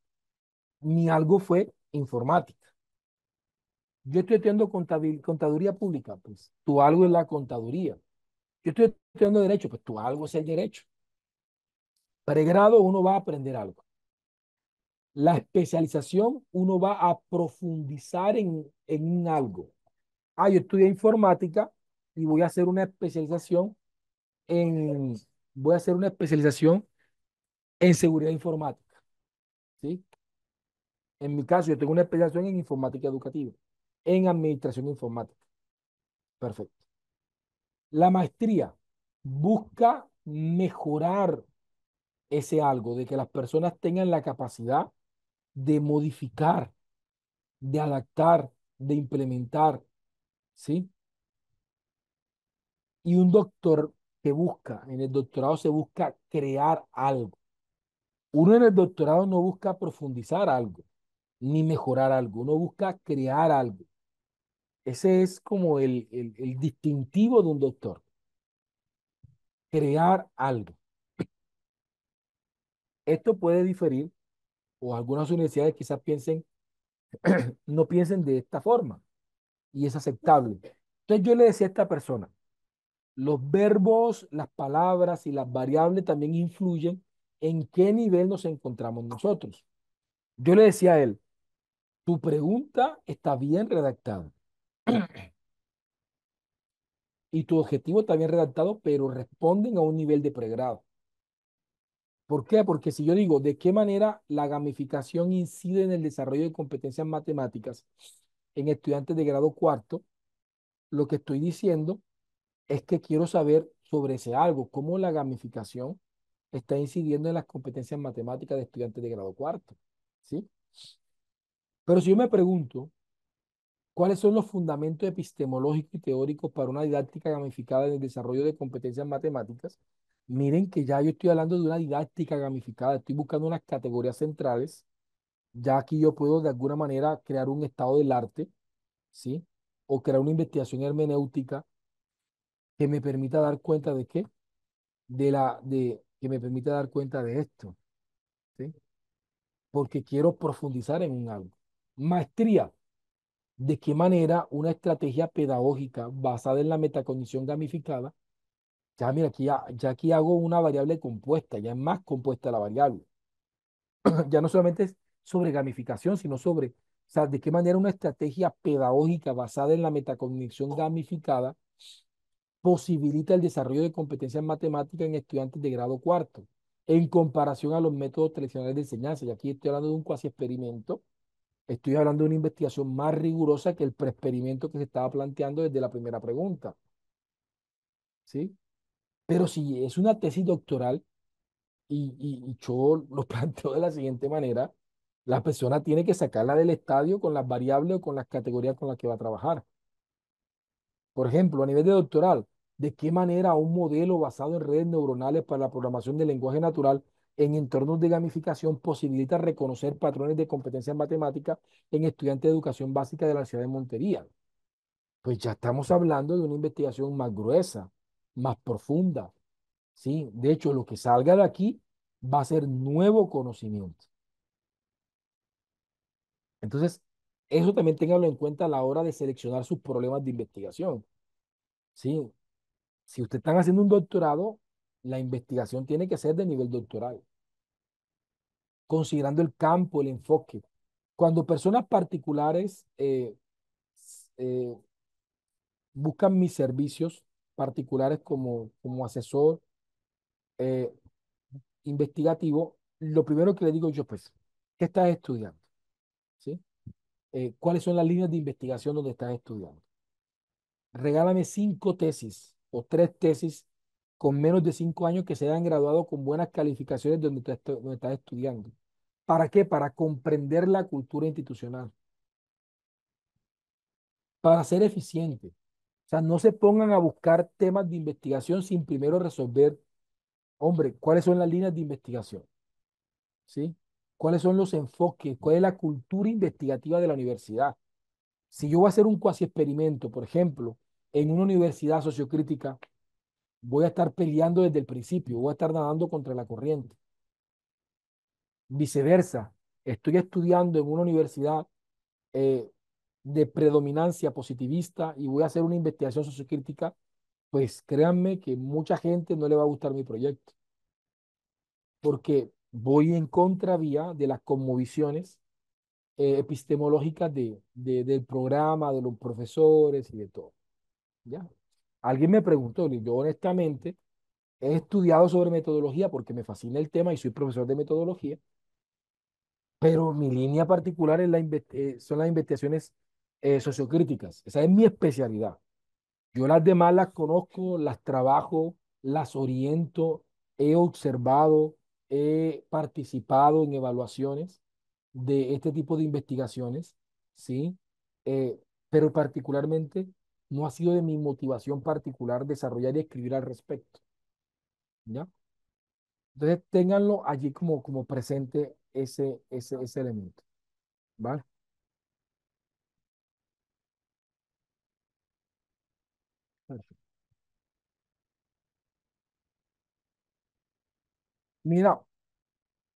mi algo fue informática. Yo estoy estudiando contaduría pública, pues tu algo es la contaduría. Yo estoy estudiando derecho, pues tu algo es el derecho. Pregrado uno va a aprender algo. La especialización uno va a profundizar en un algo. Ah, yo estudié informática y voy a hacer una especialización en, voy a hacer una especialización en seguridad informática, ¿sí? En mi caso, yo tengo una especialización en informática educativa, en administración informática. Perfecto. La maestría busca mejorar ese algo, de que las personas tengan la capacidad de modificar, de adaptar, de implementar, ¿sí? Y un doctor que busca, en el doctorado se busca crear algo. Uno en el doctorado no busca profundizar algo, ni mejorar algo, uno busca crear algo. Ese es como el distintivo de un doctor, crear algo. Esto puede diferir, o algunas universidades quizás piensen, no piensen de esta forma, y es aceptable. Entonces yo le decía a esta persona, los verbos, las palabras y las variables también influyen en qué nivel nos encontramos nosotros. Yo le decía a él, tu pregunta está bien redactada y tu objetivo está bien redactado, pero responden a un nivel de pregrado. ¿Por qué? Porque si yo digo de qué manera la gamificación incide en el desarrollo de competencias matemáticas en estudiantes de grado cuarto, lo que estoy diciendo es que quiero saber sobre ese algo, cómo la gamificación está incidiendo en las competencias matemáticas de estudiantes de grado cuarto, ¿sí? Pero si yo me pregunto, ¿cuáles son los fundamentos epistemológicos y teóricos para una didáctica gamificada en el desarrollo de competencias matemáticas? Miren que ya yo estoy hablando de una didáctica gamificada, estoy buscando unas categorías centrales, ya aquí yo puedo de alguna manera crear un estado del arte, ¿sí? O crear una investigación hermenéutica que me permita dar cuenta de qué, que me permita dar cuenta de esto, ¿sí? Porque quiero profundizar en un algo. Maestría. ¿De qué manera una estrategia pedagógica basada en la metacognición gamificada? Ya, mira, ya aquí hago una variable compuesta, ya es más compuesta la variable. Ya no solamente es sobre gamificación, sino sobre, o sea, de qué manera una estrategia pedagógica basada en la metacognición gamificada posibilita el desarrollo de competencias matemáticas en estudiantes de grado cuarto, en comparación a los métodos tradicionales de enseñanza. Y aquí estoy hablando de un cuasi experimento, estoy hablando de una investigación más rigurosa que el preexperimento que se estaba planteando desde la primera pregunta, ¿sí? Pero si es una tesis doctoral y yo lo planteo de la siguiente manera, la persona tiene que sacarla del estadio con las variables o con las categorías con las que va a trabajar. Por ejemplo, a nivel de doctoral, ¿de qué manera un modelo basado en redes neuronales para la programación del lenguaje natural en entornos de gamificación posibilita reconocer patrones de competencias matemáticas en estudiantes de educación básica de la ciudad de Montería? Pues ya estamos hablando de una investigación más gruesa, más profunda, ¿sí? De hecho, lo que salga de aquí va a ser nuevo conocimiento. Entonces, eso también téngalo en cuenta a la hora de seleccionar sus problemas de investigación, ¿sí? Si usted está haciendo un doctorado, la investigación tiene que ser de nivel doctoral, considerando el campo, el enfoque. Cuando personas particulares eh, buscan mis servicios particulares como asesor eh, investigativo, lo primero que le digo yo, pues, ¿qué estás estudiando? ¿Sí? ¿Cuáles son las líneas de investigación donde estás estudiando? Regálame 5 tesis o 3 tesis con menos de 5 años que se hayan graduado con buenas calificaciones donde estás estudiando. ¿Para qué? Para comprender la cultura institucional, para ser eficiente. O sea, no se pongan a buscar temas de investigación sin primero resolver, hombre, cuáles son las líneas de investigación, ¿sí? ¿Cuáles son los enfoques? ¿Cuál es la cultura investigativa de la universidad? Si yo voy a hacer un cuasi experimento, por ejemplo, en una universidad sociocrítica, voy a estar peleando desde el principio, voy a estar nadando contra la corriente. Viceversa, estoy estudiando en una universidad eh, de predominancia positivista y voy a hacer una investigación sociocrítica, pues créanme que mucha gente no le va a gustar mi proyecto, porque voy en contravía de las cosmovisiones epistemológicas del programa, de los profesores y de todo. ¿Ya? Alguien me preguntó, y yo honestamente he estudiado sobre metodología porque me fascina el tema y soy profesor de metodología, pero mi línea particular es son las investigaciones sociocríticas. Esa es mi especialidad. Yo las demás las conozco, las trabajo, las oriento, he observado, he participado en evaluaciones de este tipo de investigaciones, ¿sí? Eh, pero particularmente no ha sido de mi motivación particular desarrollar y escribir al respecto, ¿ya? Entonces, ténganlo allí como presente ese elemento, ¿vale? Mira,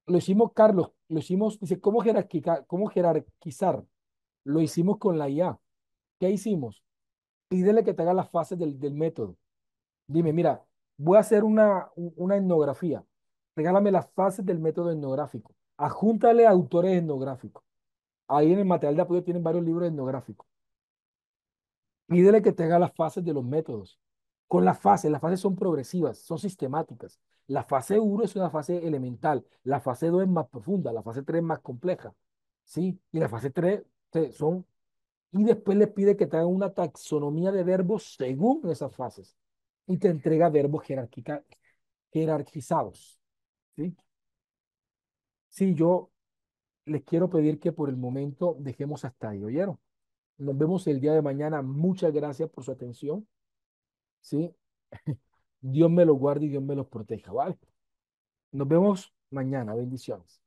lo hicimos, Carlos, lo hicimos, dice, cómo jerarquizar? Lo hicimos con la IA. ¿Qué hicimos? Pídele que te haga las fases del método. Dime, mira, voy a hacer una etnografía. Regálame las fases del método etnográfico. Adjúntale autores etnográficos. Ahí en el material de apoyo tienen varios libros etnográficos. Pídele que te haga las fases de los métodos. con las fases son progresivas, son sistemáticas. La fase uno es una fase elemental, la fase 2 es más profunda, la fase 3 es más compleja, ¿sí? Y la fase 3 son, y después les pide que te hagan una taxonomía de verbos según esas fases y te entrega verbos jerarquizados, ¿sí? Sí, yo les quiero pedir que por el momento dejemos hasta ahí, ¿oyeron? Nos vemos el día de mañana. Muchas gracias por su atención, ¿sí? Dios me los guarde y Dios me los proteja, ¿vale? Nos vemos mañana. Bendiciones.